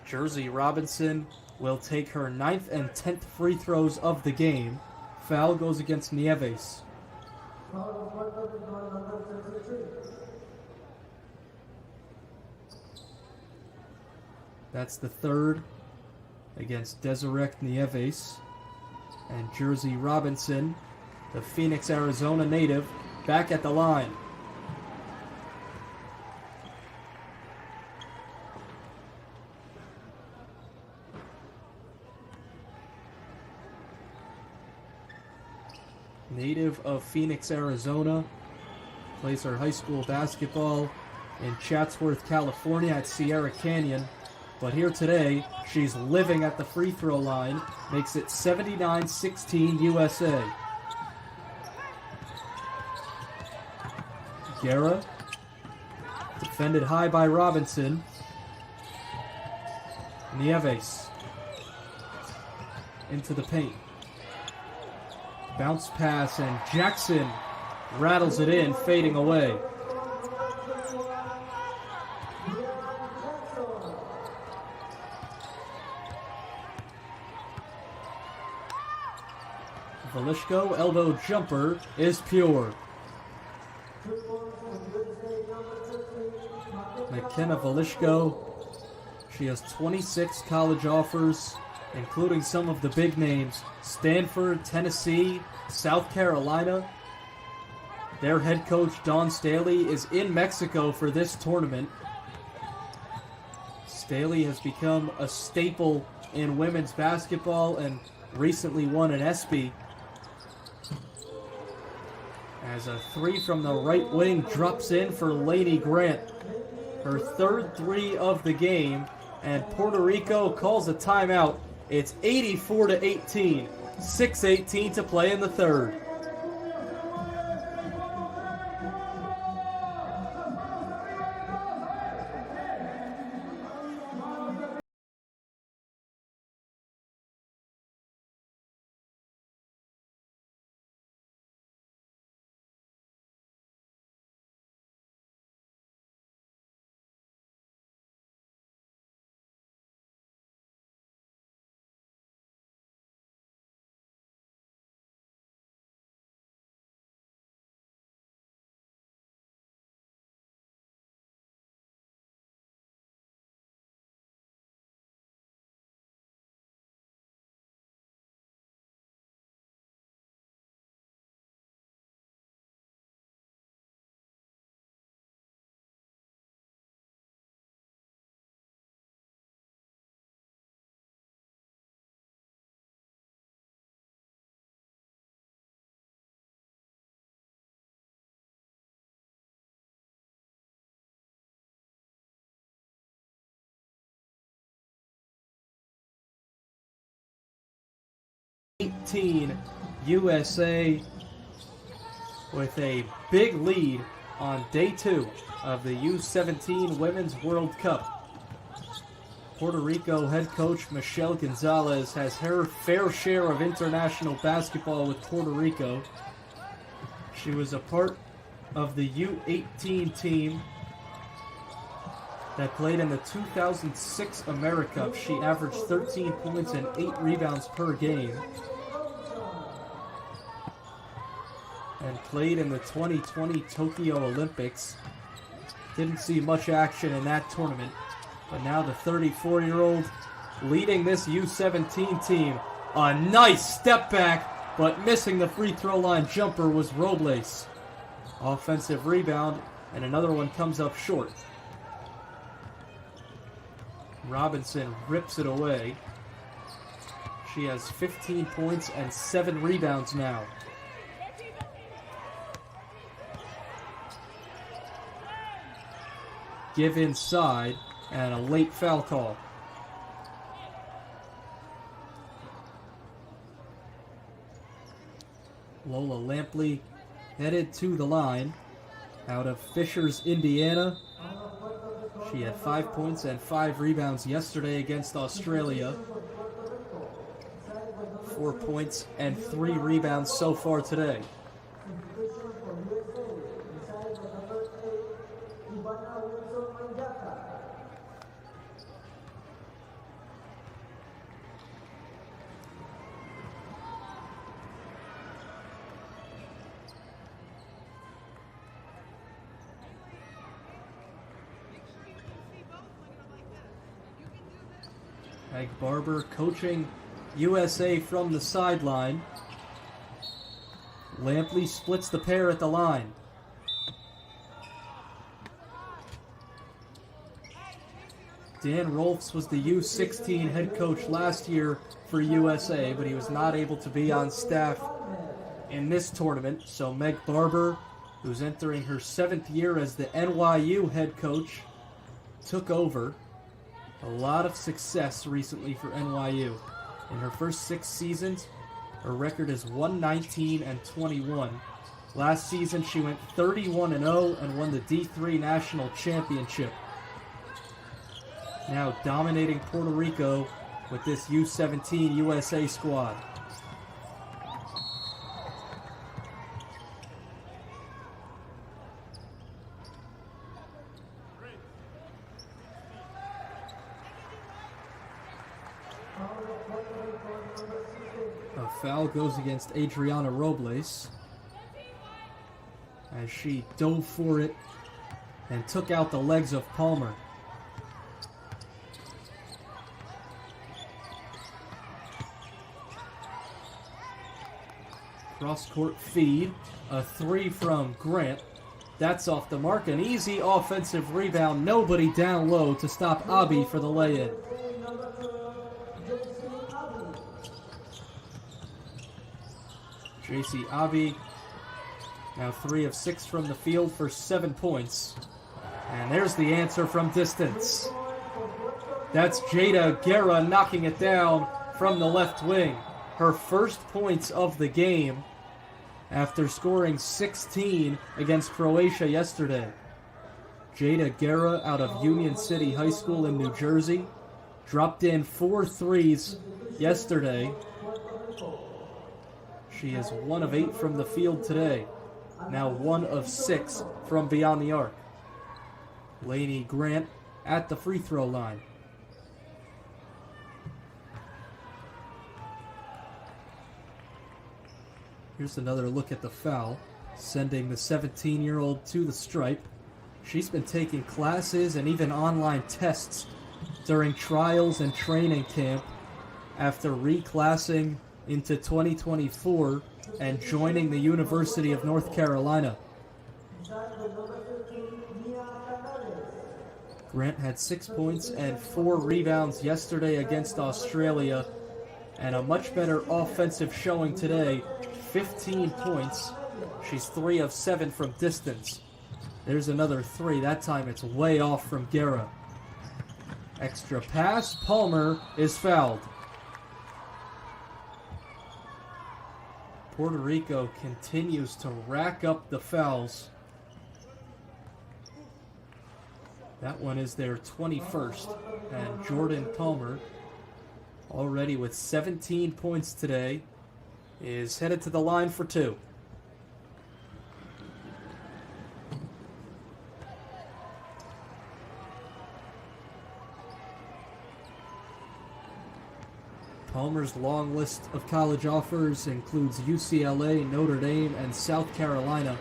Jersey Robinson will take her 9th and 10th free throws of the game. Foul goes against Nieves. That's the third against Desiree Nieves. And Jersey Robinson, the Phoenix, Arizona native, back at the line. Native of Phoenix, Arizona, plays her high school basketball in Chatsworth, California at Sierra Canyon. But here today, she's living at the free throw line, makes it 79-16 USA. Guerra, defended high by Robinson. Nieves, into the paint. Bounce pass, and Jackson rattles it in, fading away. Velishko, elbow jumper is pure. McKenna Velishko, she has 26 college offers, including some of the big names: Stanford, Tennessee, South Carolina. Their head coach, Dawn Staley, is in Mexico for this tournament. Staley has become a staple in women's basketball and recently won an ESPY. As a three from the right wing drops in for Lainey Grant. Her third three of the game, and Puerto Rico calls a timeout. It's 84-18, 6:18 to play in the third. USA with a big lead on day 2 of the U17 Women's World Cup. Puerto Rico head coach Michelle Gonzalez has her fair share of international basketball with Puerto Rico. She was a part of the U18 team that played in the 2006 AmeriCup. She averaged 13 points and 8 rebounds per game. And played in the 2020 Tokyo Olympics. Didn't see much action in that tournament. But now the 34-year-old leading this U17 team. A nice step back, but missing the free throw line jumper was Robles. Offensive rebound, and another one comes up short. Robinson rips it away. She has 15 points and 7 rebounds now. give inside, and a late foul call. Lola Lampley headed to the line out of Fishers, Indiana. She had 5 points and 5 rebounds yesterday against Australia. 4 points and 3 rebounds so far today. Meg Barber coaching USA from the sideline. Lampley splits the pair at the line. Dan Rolfs was the U16 head coach last year for USA, but he was not able to be on staff in this tournament. So Meg Barber, who's entering her 7th year as the NYU head coach, took over. A lot of success recently for NYU. In her first 6 seasons, her record is 119-21. Last season, she went 31-0 and won the D3 National Championship. Now dominating Puerto Rico with this U17 USA squad. A foul goes against Adriana Robles as she dove for it and took out the legs of Palmer. Cross-court feed, a 3 from Grant. That's off the mark, an easy offensive rebound. Nobody down low to stop Abi for the lay-in. JC Abi, now 3 of 6 from the field for 7 points. And there's the answer from distance. That's Jada Guerra knocking it down from the left wing. Her first points of the game after scoring 16 against Croatia yesterday. Jada Guerra out of Union City High School in New Jersey dropped in 4 threes yesterday. She is 1 of 8 from the field today. Now 1 of 6 from beyond the arc. Lainey Grant at the free throw line. Here's another look at the foul, sending the 17-year-old to the stripe. She's been taking classes and even online tests during trials and training camp after reclassing into 2024 and joining the University of North Carolina. Grant had 6 points and 4 rebounds yesterday against Australia, and a much better offensive showing today. 15 points. She's 3 of 7 from distance. There's another 3. That time it's way off from Guerra. Extra pass. Palmer is fouled. Puerto Rico continues to rack up the fouls. That one is their 21st. And Jordan Palmer, already with 17 points today, is headed to the line for 2. Palmer's long list of college offers includes UCLA, Notre Dame, and South Carolina.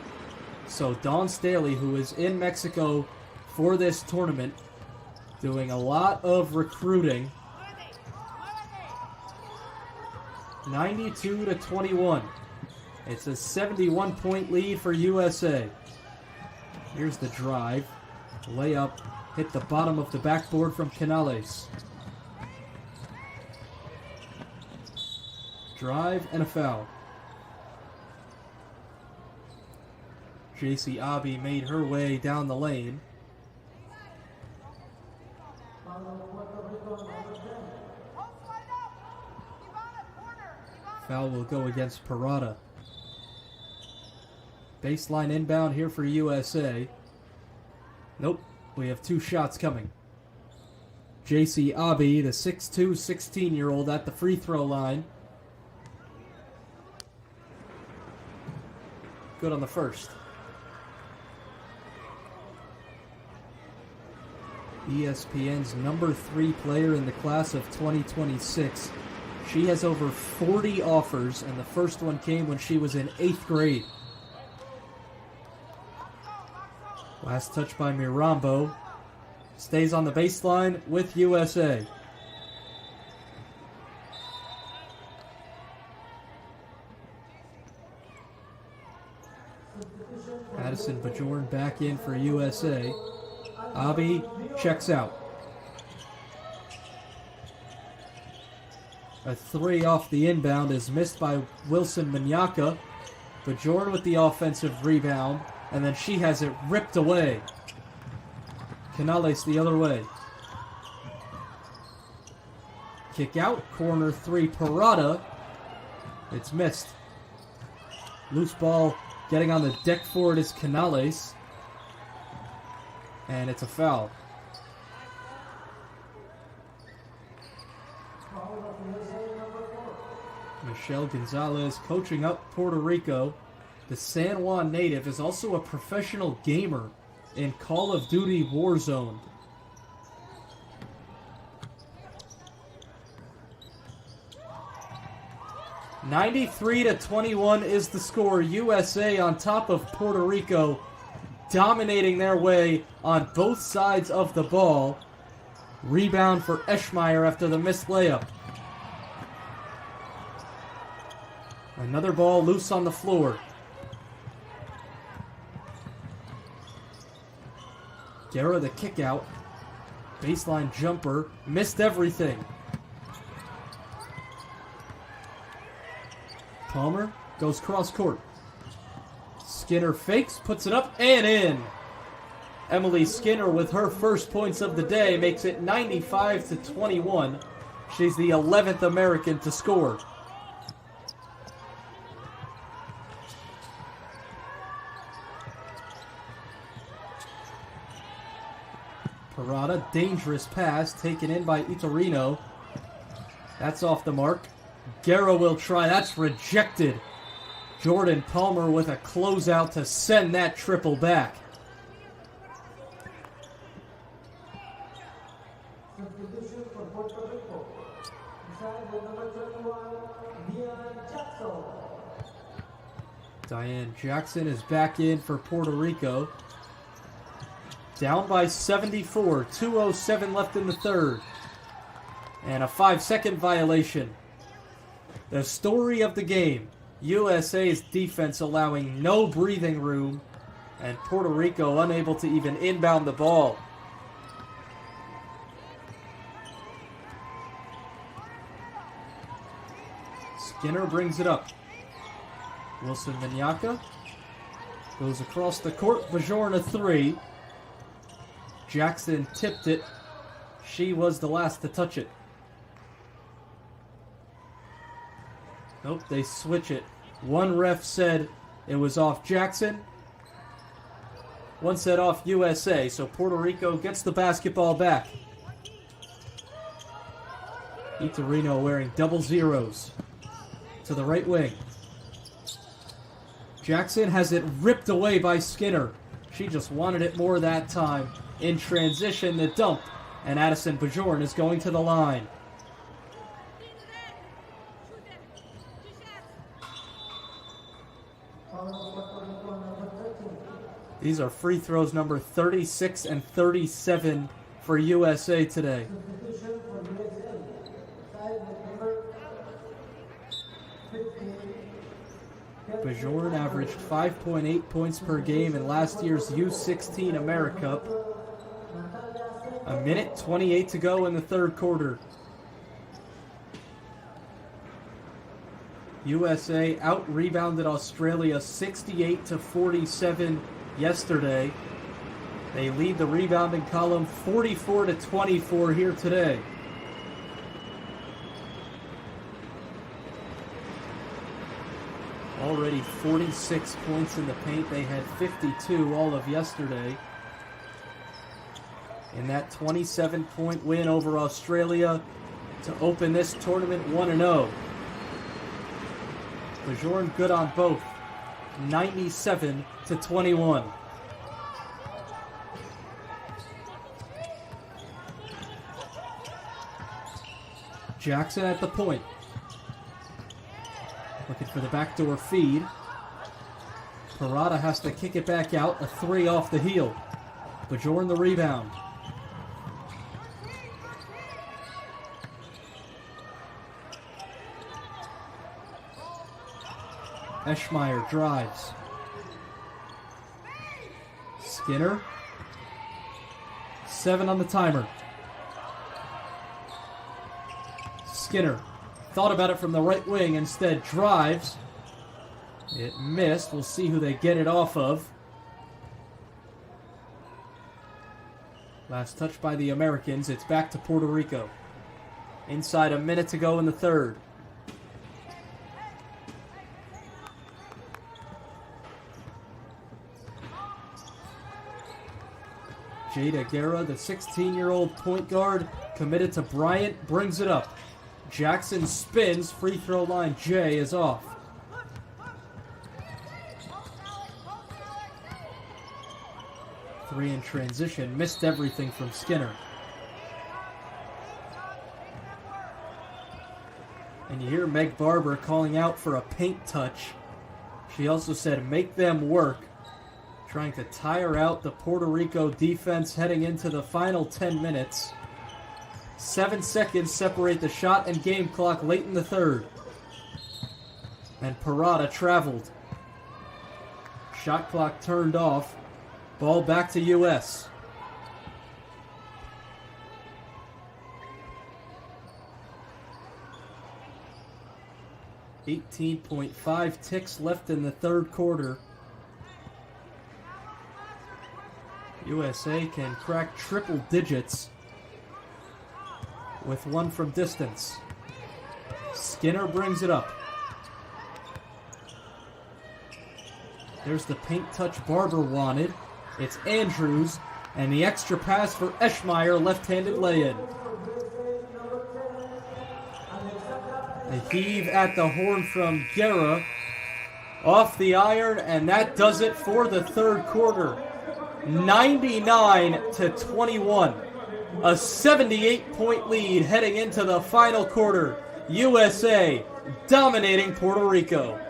So Dawn Staley, who is in Mexico for this tournament, doing a lot of recruiting. 92-21. It's a 71-point lead for USA. Here's the drive. Layup hit the bottom of the backboard from Canales. Drive and a foul. JC Abi made her way down the lane. Foul will go against Parada. Baseline inbound here for USA. Nope, we have 2 shots coming. JC Abi, the 6'2", 16-year-old at the free throw line. Good on the first. ESPN's number 3 player in the class of 2026. She has over 40 offers, and the first one came when she was in 8th grade. Last touch by Mirambo. Stays on the baseline with USA. Addison Bajorn back in for USA. Abi checks out. A 3 off the inbound is missed by Wilson Manyaka. Bajorn with the offensive rebound, and then she has it ripped away. Canales the other way. Kick out, corner 3, Parada. It's missed. Loose ball getting on the deck for it is Canales. And it's a foul. Michelle Gonzalez coaching up Puerto Rico. The San Juan native is also a professional gamer in Call of Duty Warzone. (93-21) is the score. USA on top of Puerto Rico, dominating their way on both sides of the ball. Rebound for Eschmeyer after the missed layup. Another ball loose on the floor. Guerra the kick out. Baseline jumper. Missed everything. Palmer goes cross court. Skinner fakes, puts it up, and in. Emily Skinner with her first points of the day makes it 95-21. She's the 11th American to score. Parada, dangerous pass taken in by Itorino. That's off the mark. Guerra will try. That's rejected. Jordan Palmer with a closeout to send that triple back. Substitution for Puerto Rico. Inside with number 21, Diane Jackson is back in for Puerto Rico. Down by 74, 2:07 left in the third. And a 5-second violation. The story of the game, USA's defense allowing no breathing room, and Puerto Rico unable to even inbound the ball. Skinner brings it up. Wilson Manyaka goes across the court. Bajorn a 3. Jackson tipped it. She was the last to touch it. Nope, they switch it. One ref said it was off Jackson. One said off USA, so Puerto Rico gets the basketball back. Itorino wearing double zeros to the right wing. Jackson has it ripped away by Skinner. She just wanted it more that time. In transition, the dump, and Addison Bajorn is going to the line. These are free throws number 36 and 37 for USA today. Bajorn averaged 5.8 points per game in last year's U17 AmeriCup. A minute 28 to go in the third quarter. USA out-rebounded Australia 68-47 yesterday. They lead the rebounding column 44-24 here today. Already 46 points in the paint. They had 52 all of yesterday. In that 27-point win over Australia to open this tournament 1-0. Bajorn good on both. 97-21. Jackson at the point. Looking for the backdoor feed. Parada has to kick it back out. A three off the heel. Bajorn the rebound. Eschmeyer drives. Skinner. 7 on the timer. Skinner thought about it from the right wing, instead drives. It missed. We'll see who they get it off of. Last touch by the Americans. It's back to Puerto Rico. Inside a minute to go in the third. Jada Guerra, the 16-year-old point guard, committed to Bryant, brings it up. Jackson spins, free throw line J is off. Three in transition, missed everything from Skinner. And you hear Meg Barber calling out for a paint touch. She also said, make them work. Trying to tire out the Puerto Rico defense heading into the final 10 minutes. 7 seconds separate the shot and game clock late in the third. And Parada traveled. Shot clock turned off. Ball back to US. .5 ticks left in the third quarter. USA can crack triple digits with one from distance. Skinner brings it up. There's the paint touch Barber wanted. It's Andrews, and the extra pass for Eschmeyer, left-handed lay-in. A heave at the horn from Guerra. Off the iron, and that does it for the third quarter. 99-21. A 78-point lead heading into the final quarter. USA dominating Puerto Rico.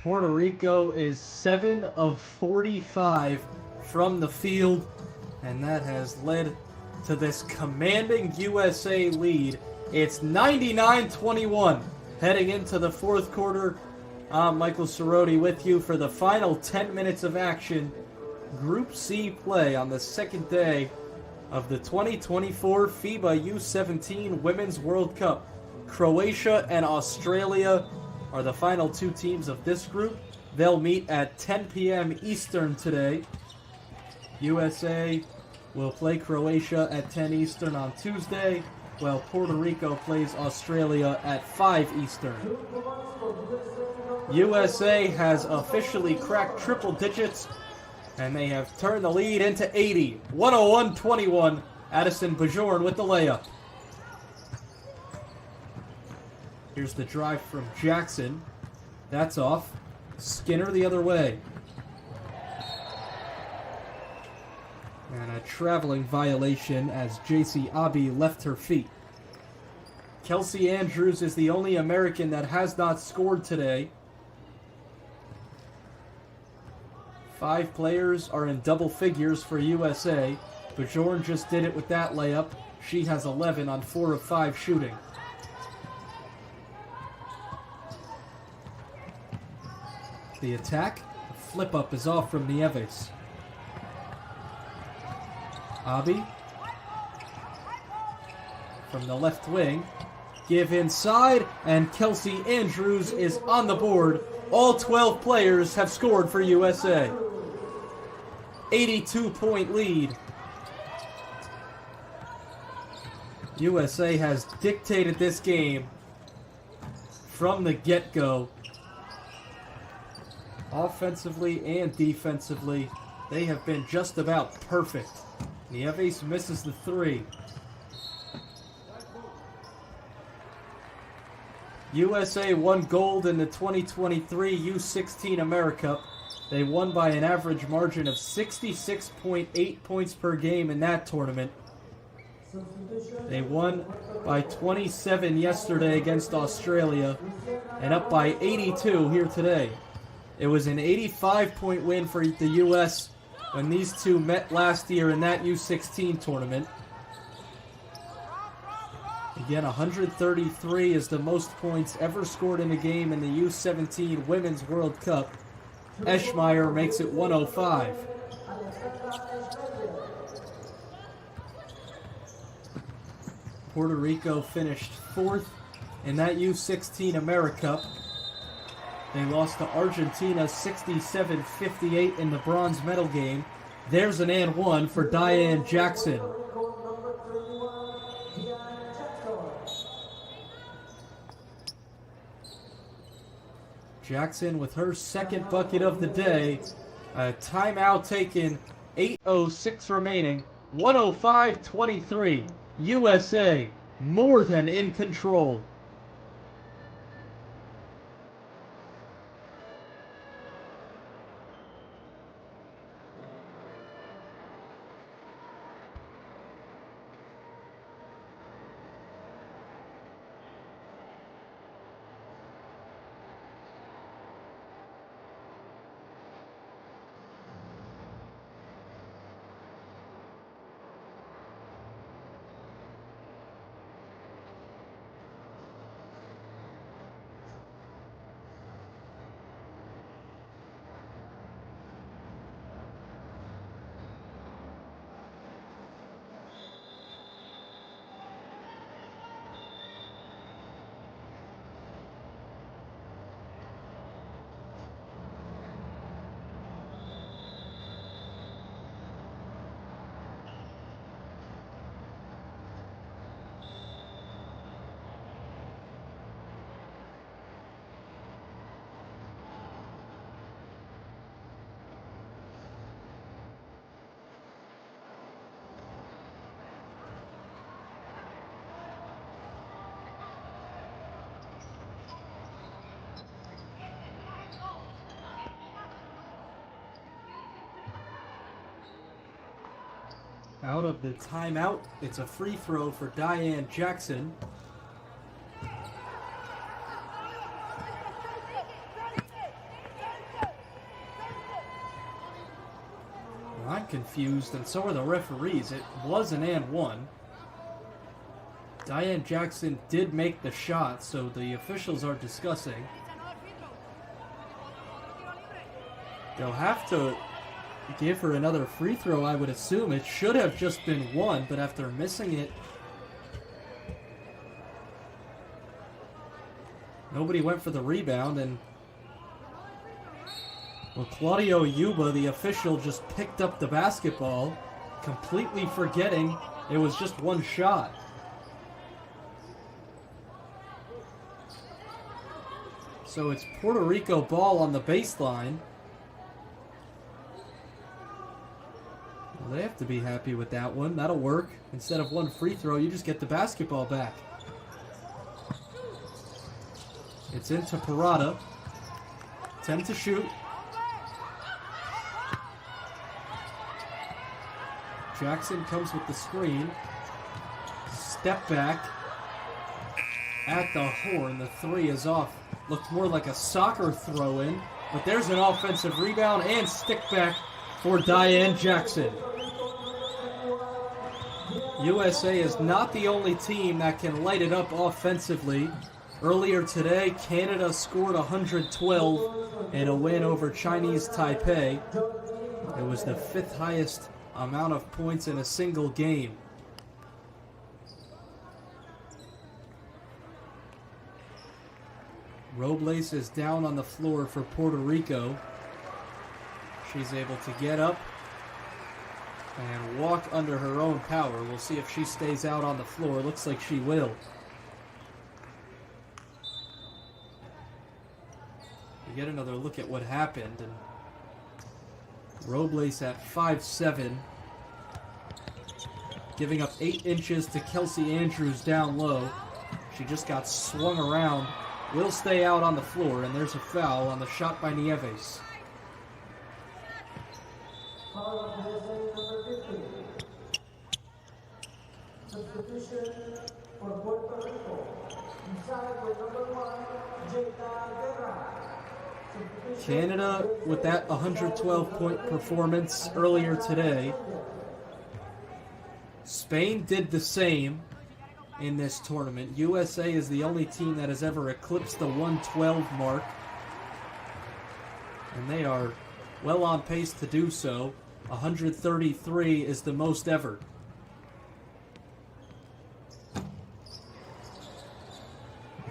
Puerto Rico is 7 of 45 from the field, and that has led to this commanding USA lead. It's 99-21 heading into the fourth quarter. I'm Michael Cerroti with you for the final 10 minutes of action. Group C play on the second day of the 2024 FIBA U17 Women's World Cup. Croatia and Australia are the final two teams of this group. They'll meet at 10 p.m. Eastern today. USA will play Croatia at 10 Eastern on Tuesday, while Puerto Rico plays Australia at 5 Eastern. USA has officially cracked triple digits, and they have turned the lead into 80. 101-21. Addison Bajorn with the layup. Here's the drive from Jackson. That's off. Skinner the other way. And a traveling violation as J.C. Abi left her feet. Kelsey Andrews is the only American that has not scored today. 5 players are in double figures for USA. Bajorn just did it with that layup. She has 11 on 4 of 5 shooting. The attack, the flip up is off from Nieves. Abi from the left wing, give inside, and Kelsey Andrews is on the board. All 12 players have scored for USA. 82-point lead. USA has dictated this game from the get-go. Offensively and defensively, they have been just about perfect. Nieves misses the 3. USA won gold in the 2023 U16 AmeriCup. They won by an average margin of 66.8 points per game in that tournament. They won by 27 yesterday against Australia, and up by 82 here today. It was an 85-point win for the U.S. when these two met last year in that U16 tournament. Again, 133 is the most points ever scored in a game in the U17 Women's World Cup. Eschmeyer makes it 105. Puerto Rico finished 4th in that U16 AmeriCup. They lost to Argentina 67-58 in the bronze medal game. There's an and one for Diane Jackson. Jackson with her second bucket of the day. A timeout taken. 8:06 remaining. 105-23. USA more than in control. Out of the timeout, it's a free throw for Diane Jackson. I'm confused, and so are the referees. It was an and one. Diane Jackson did make the shot, so the officials are discussing. They'll have to give her another free throw, I would assume. It should have just been one, but after missing it, nobody went for the rebound, and well, Claudio Yuba, the official, just picked up the basketball, completely forgetting it was just one shot. So it's Puerto Rico ball on the baseline. Well, they have to be happy with that one. That'll work. Instead of one free throw, you just get the basketball back. It's into Parada. 10 to shoot. Jackson comes with the screen. Step back. At the horn, the three is off. Looked more like a soccer throw-in, but there's an offensive rebound and stick back for Diane Jackson. USA is not the only team that can light it up offensively. Earlier today, Canada scored 112 in a win over Chinese Taipei. It was the 5th highest amount of points in a single game. Robles is down on the floor for Puerto Rico. She's able to get up and walk under her own power. We'll see if she stays out on the floor. Looks like she will. We get another look at what happened. And Robles at 5'7", giving up 8 inches to Kelsey Andrews down low. She just got swung around. Will stay out on the floor, and there's a foul on the shot by Nieves. Substitution for Puerto Rico. Inside with number 1, Jada Guerra. Canada with that 112-point performance earlier today. Spain did the same in this tournament. USA is the only team that has ever eclipsed the 112 mark, and they are well on pace to do so. 133 is the most ever.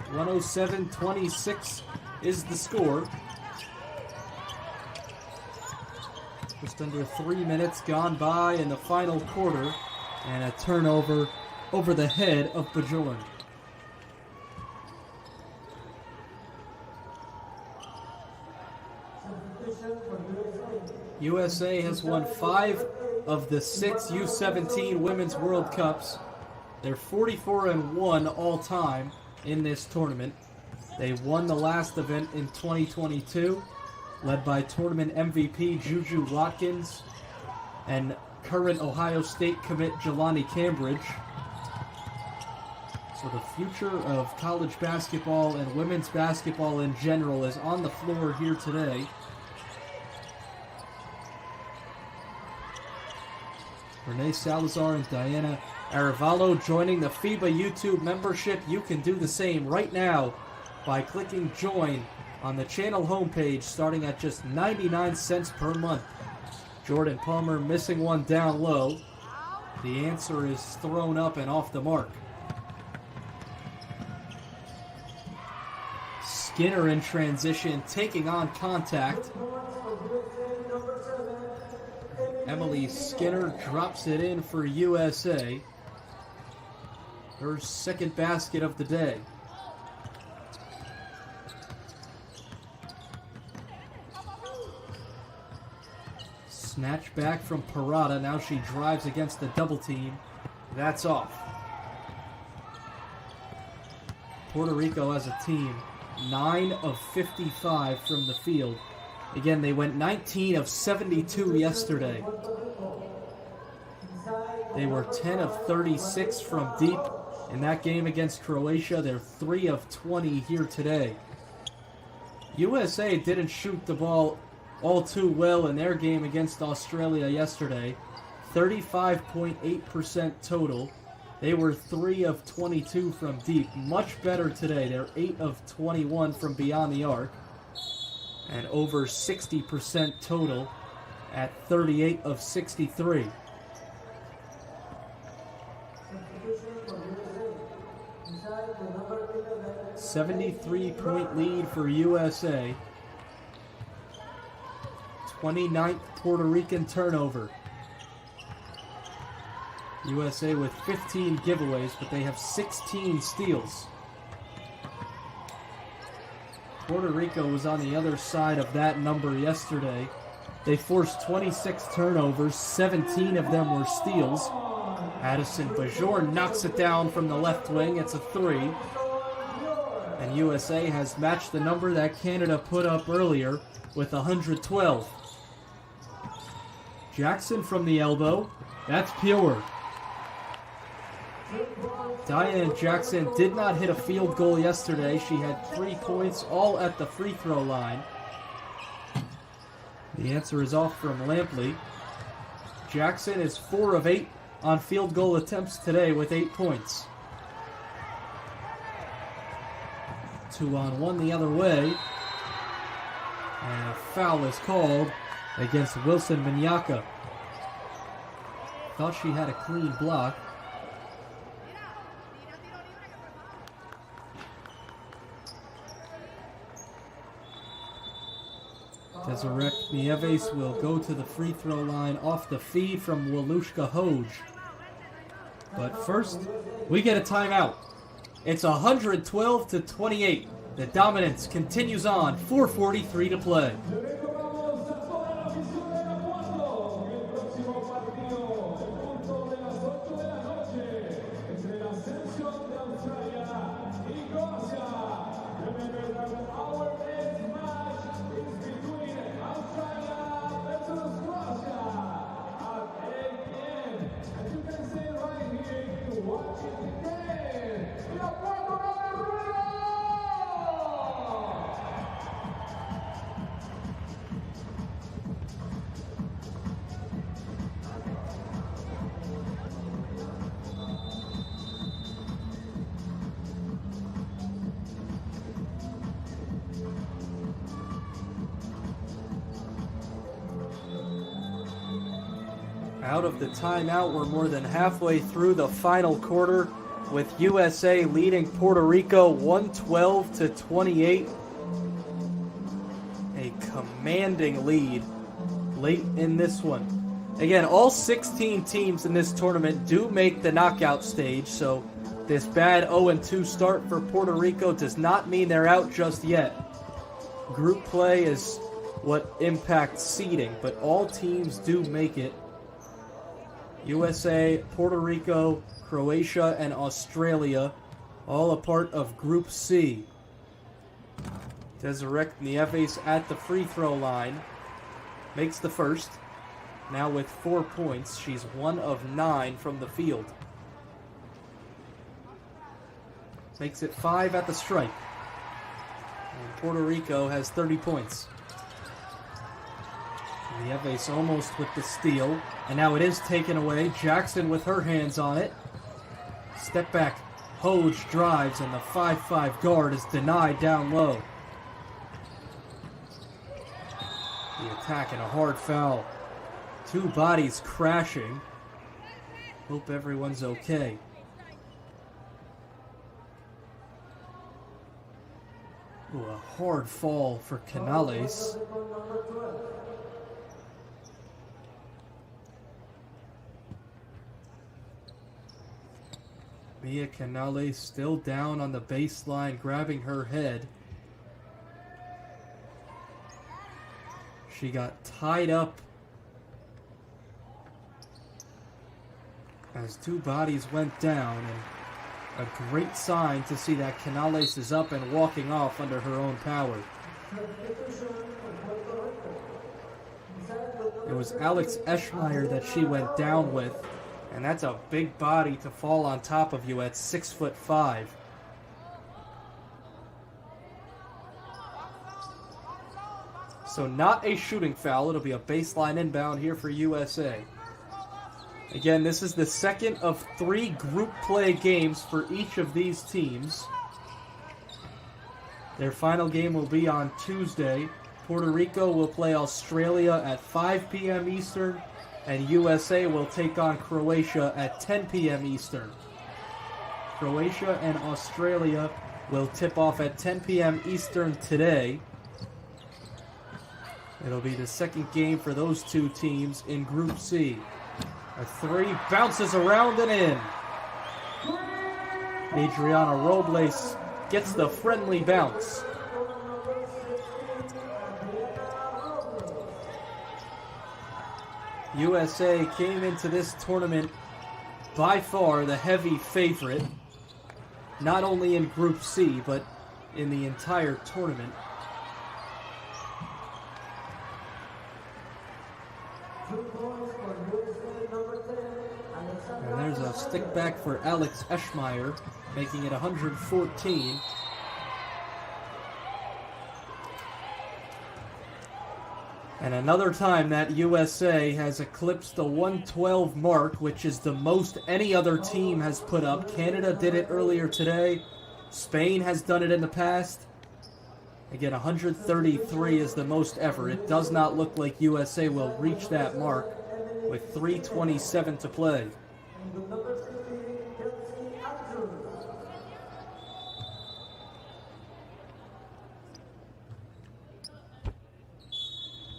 (107-26) is the score. Just under 3 minutes gone by in the final quarter, and a turnover over the head of Bajorn. USA has won 5 of the 6 U17 Women's World Cups. They're 44-1 all time in this tournament. They won the last event in 2022, led by tournament MVP Juju Watkins and current Ohio State commit Jelani Cambridge. So the future of college basketball and women's basketball in general is on the floor here today. Renee Salazar and Diana Arevalo joining the FIBA YouTube membership. You can do the same right now by clicking join on the channel homepage, starting at just 99 cents per month. Jordan Palmer missing one down low. The answer is thrown up and off the mark. Skinner in transition, taking on contact. Emily Skinner drops it in for USA. Her second basket of the day. Snatch back from Parada. Now she drives against the double team. That's off. Puerto Rico as a team, 9 of 55 from the field. Again, they went 19 of 72 yesterday. They were 10 of 36 from deep in that game against Croatia. They're 3 of 20 here today. USA didn't shoot the ball all too well in their game against Australia yesterday. 35.8% total. They were 3 of 22 from deep. Much better today. They're 8 of 21 from beyond the arc. And over 60% total at 38 of 63. 73-point lead for USA. 29th Puerto Rican turnover. USA with 15 giveaways, but they have 16 steals. Puerto Rico was on the other side of that number yesterday. They forced 26 turnovers, 17 of them were steals. Addison Bajor knocks it down from the left wing. It's a 3. And USA has matched the number that Canada put up earlier with 112. Jackson from the elbow. That's pure. Diane Jackson did not hit a field goal yesterday. She had 3 points, all at the free throw line. The answer is off from Lampley. Jackson is 4 of 8 on field goal attempts today with 8 points. 2-on-1 the other way. And a foul is called against Wilson Minyaka. Thought she had a clean block. Desiree Nieves will go to the free throw line off the feed from Walushka Hoj. But first, we get a timeout. It's 112-28. The dominance continues on. 4:43 to play. Out of the timeout, we're more than halfway through the final quarter with USA leading Puerto Rico 112-28. A commanding lead late in this one. Again, all 16 teams in this tournament do make the knockout stage, so this bad 0-2 start for Puerto Rico does not mean they're out just yet. Group play is what impacts seeding, but all teams do make it. USA, Puerto Rico, Croatia, and Australia, all a part of Group C. Desiree Nieves at the free throw line. Makes the first. Now with 4 points, she's 1 of 9 from the field. Makes it 5 at the stripe. And Puerto Rico has 30 points. Nieves almost with the steal, and now it is taken away. Jackson with her hands on it. Step back, Hoj drives, and the 5'5" guard is denied down low. The attack and a hard foul. 2 bodies crashing. Hope everyone's okay. Ooh, a hard fall for Canales. Mia Canales still down on the baseline, grabbing her head. She got tied up as 2 bodies went down, and a great sign to see that Canales is up and walking off under her own power. It was Alex Eschmeyer that she went down with. And that's a big body to fall on top of you at 6'5". So not a shooting foul. It'll be a baseline inbound here for USA. Again, this is the second of 3 group play games for each of these teams. Their final game will be on Tuesday. Puerto Rico will play Australia at 5 p.m. Eastern, and USA will take on Croatia at 10 p.m. Eastern. Croatia and Australia will tip off at 10 p.m. Eastern today. It'll be the second game for those two teams in Group C. A 3 bounces around and in. Adriana Robles gets the friendly bounce. USA came into this tournament by far the heavy favorite, not only in Group C, but in the entire tournament. And there's a stick back for Alex Eschmeyer, making it 114. And another time that USA has eclipsed the 112 mark, which is the most any other team has put up. Canada did it earlier today. Spain has done it in the past. Again, 133 is the most ever. It does not look like USA will reach that mark with 3:27 to play.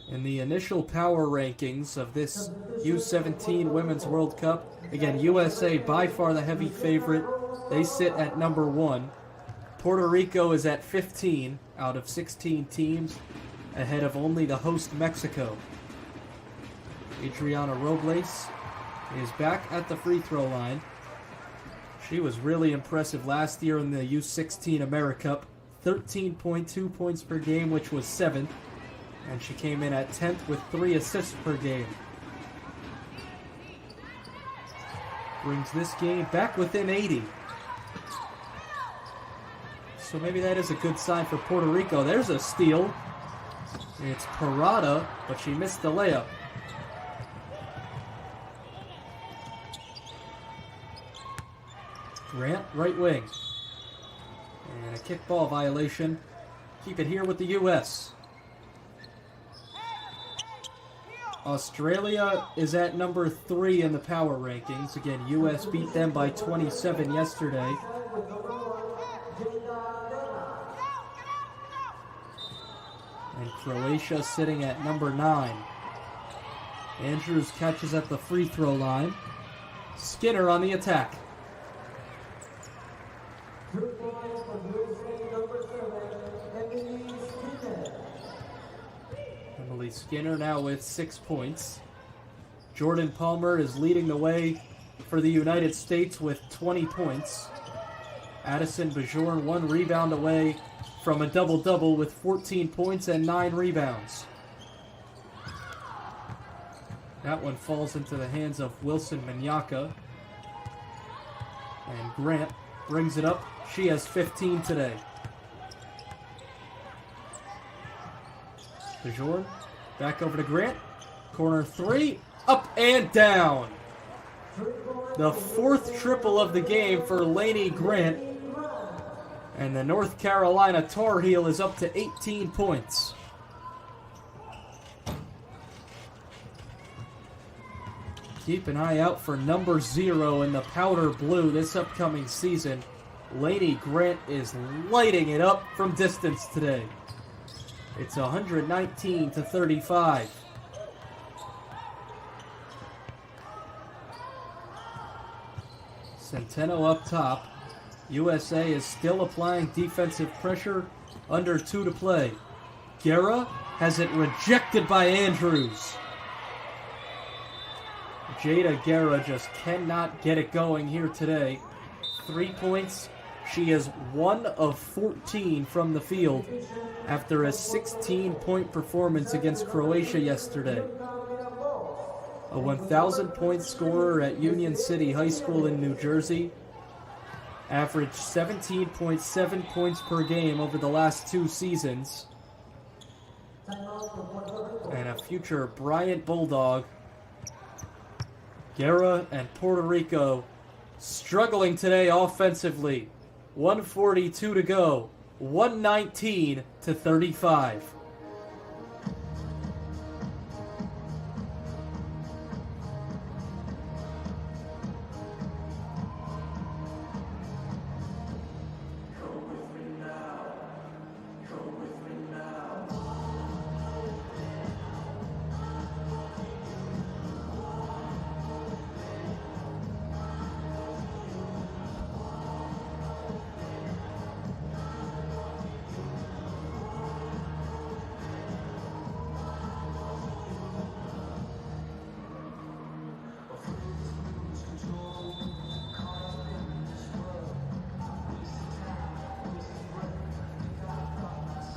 In the initial power rankings of this U17 Women's World Cup, again, USA by far the heavy favorite. They sit at number 1. Puerto Rico is at 15 out of 16 teams, ahead of only the host Mexico. Adriana Robles is back at the free throw line. She was really impressive last year in the U16 AmeriCup. 13.2 points per game, which was 7th. And she came in at 10th with 3 assists per game. Brings this game back within 80. So maybe that is a good sign for Puerto Rico. There's a steal. It's Parada, but she missed the layup. Grant, right wing. And a kickball violation. Keep it here with the U.S. Australia is at number 3 in the power rankings. Again, U.S. beat them by 27 yesterday. And Croatia sitting at number 9. Andrews catches at the free throw line. Skinner on the attack. Emily Skinner now with 6 points. Jordan Palmer is leading the way for the United States with 20 points. Addison Bajorn 1 rebound away from a double-double with 14 points and 9 rebounds. That one falls into the hands of Wilson Minyaka. And Grant brings it up. She has 15 today. Bajorn back over to Grant. Corner 3. Up and down. The 4th triple of the game for Lainey Grant. And the North Carolina Tar Heel is up to 18 points. Keep an eye out for number 0 in the powder blue this upcoming season. Lainey Grant is lighting it up from distance today. It's 119-35. Centeno up top. USA is still applying defensive pressure. Under 2 to play. Guerra has it rejected by Andrews. Jada Guerra just cannot get it going here today. 3 points. She is 1 of 14 from the field after a 16-point performance against Croatia yesterday. A 1,000-point scorer at Union City High School in New Jersey. Averaged 17.7 points per game over the last 2 seasons. Timeout for Puerto Rico. and a future Bryant Bulldog. Guerra and Puerto Rico struggling today offensively. 1:42 to go. 119 to 35.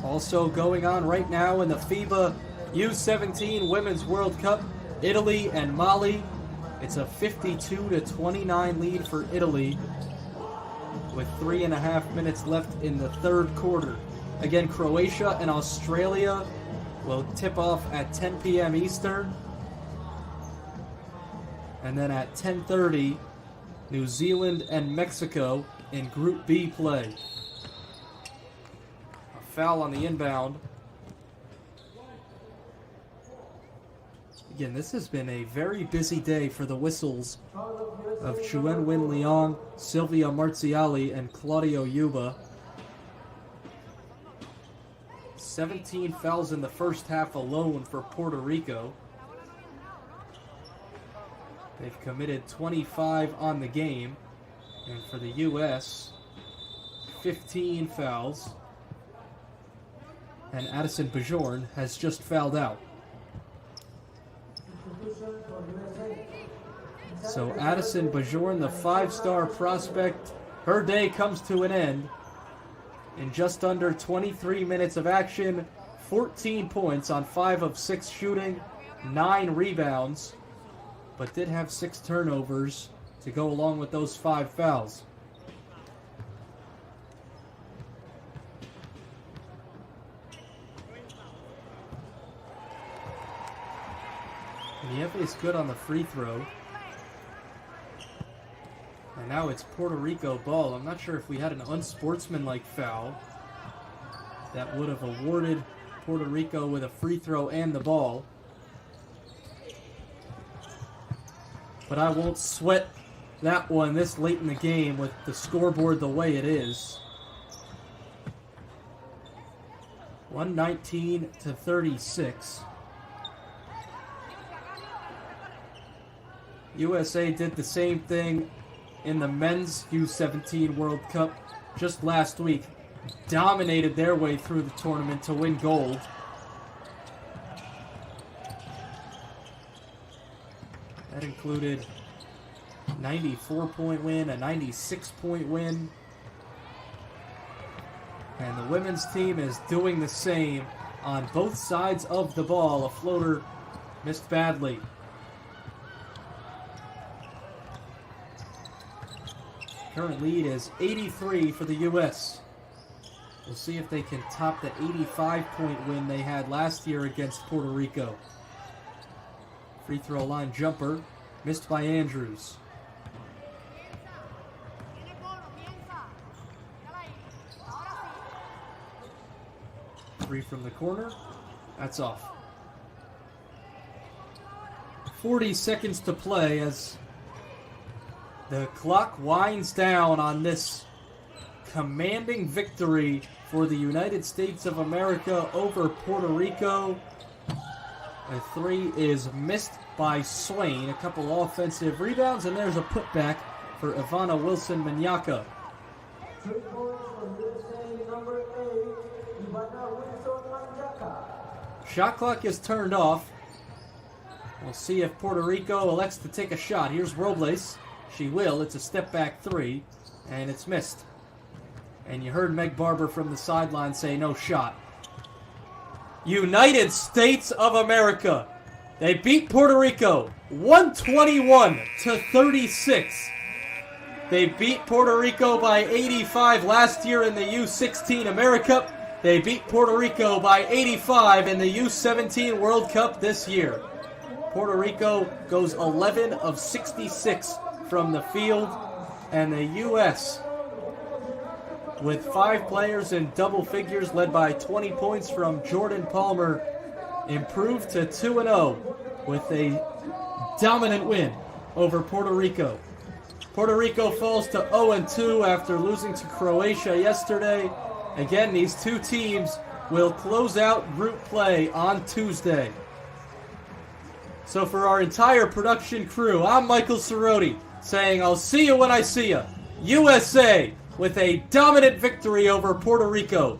Also going on right now in the FIBA U17 Women's World Cup, Italy and Mali. It's a 52-29 lead for Italy with 3.5 minutes left in the third quarter. Again, Croatia and Australia will tip off at 10 p.m. Eastern. And then at 10:30, New Zealand and Mexico in Group B play. Foul on the inbound. Again, this has been a very busy day for the whistles of Chuen Win Leong, Silvia Marziali, and Claudio Yuba. 17 fouls in the first half alone for Puerto Rico. They've committed 25 on the game. And for the U.S., 15 fouls. And Addison Bajorn has just fouled out. So Addison Bajorn, the 5-star prospect, her day comes to an end. In just under 23 minutes of action, 14 points on 5 of 6 shooting, 9 rebounds, but did have 6 turnovers to go along with those 5 fouls. Nieves good on the free throw. And now it's Puerto Rico ball. I'm not sure if we had an unsportsmanlike foul that would have awarded Puerto Rico with a free throw and the ball. But I won't sweat that one this late in the game with the scoreboard the way it is. 119 to 36. USA did the same thing in the men's U17 World Cup just last week. Dominated their way through the tournament to win gold. That included a 94-point win, a 96-point win. And the women's team is doing the same on both sides of the ball. A floater missed badly. Current lead is 83 for the U.S. We'll see if they can top the 85-point win they had last year against Puerto Rico. Free throw line jumper, missed by Andrews. Three from the corner, that's off. 40 seconds to play as the clock winds down on this commanding victory for the United States of America over Puerto Rico. A three is missed by Swain. A couple offensive rebounds, and there's a putback for Ivana Wilson-Manyaka. 3 points for USA number 8, Ivana Wilson-Manyaka. Shot clock is turned off. We'll see if Puerto Rico elects to take a shot. Here's Robles. She will. It's a step back three, and it's missed. And you heard Meg Barber from the sideline say no shot. United States of America. They beat Puerto Rico 121 to 36. They beat Puerto Rico by 85 last year in the U16 America Cup. They beat Puerto Rico by 85 in the U17 World Cup this year. Puerto Rico goes 11 of 66 from the field, and the U.S., with 5 players in double figures led by 20 points from Jordan Palmer, improved to 2-0 with a dominant win over Puerto Rico. Puerto Rico falls to 0-2 after losing to Croatia yesterday. Again, these two teams will close out group play on Tuesday. So for our entire production crew, I'm Michael Cerroti saying I'll see you when I see you. USA with a dominant victory over Puerto Rico.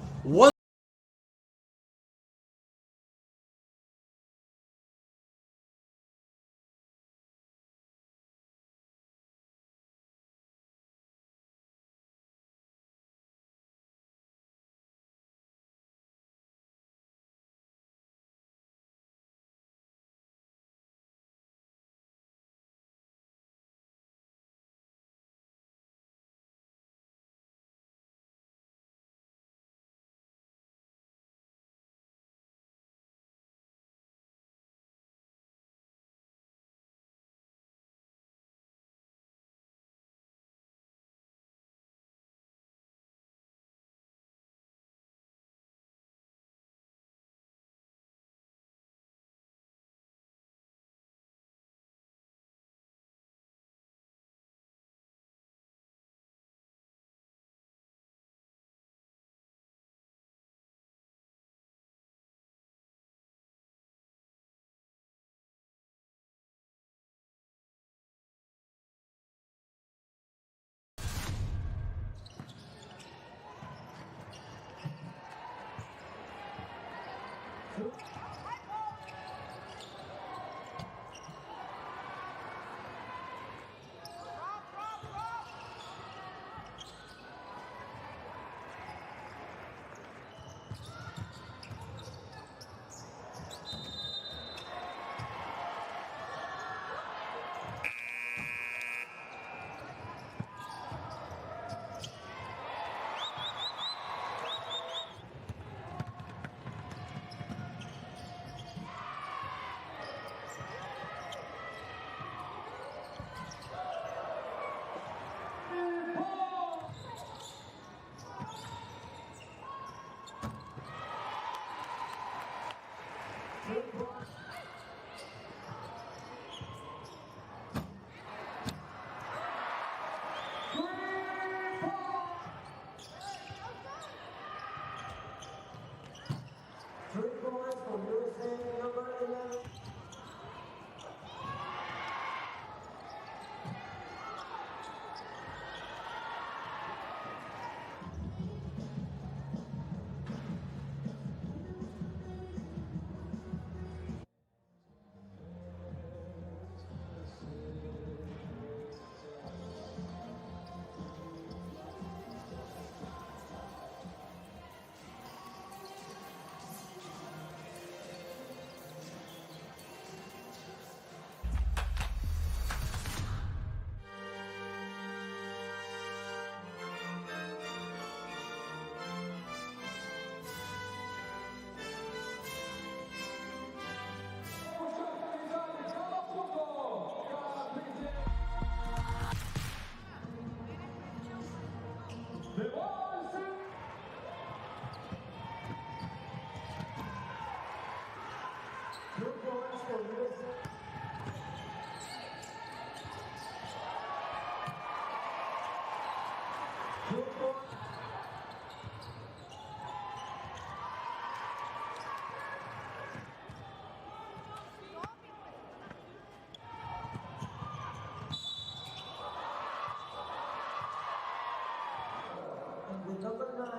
Number 9,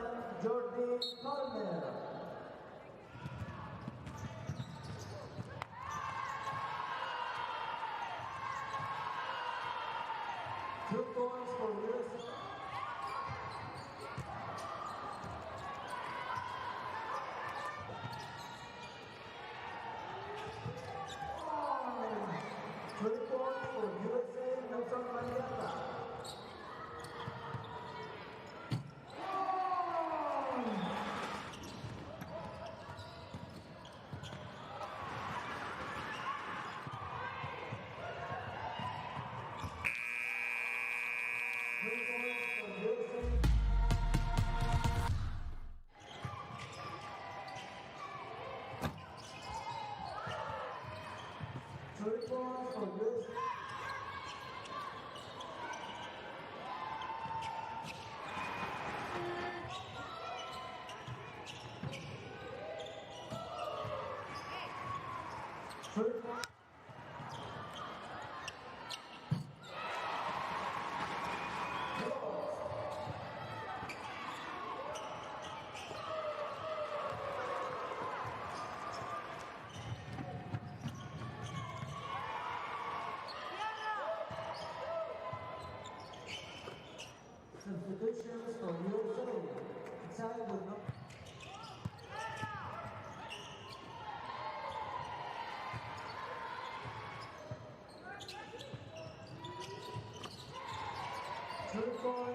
Jordan Palmer. Two points for USA. Three points for USA, Nelson Mandela. Third point for USA. Third point. Substitutions for USA. Inside with no. Third point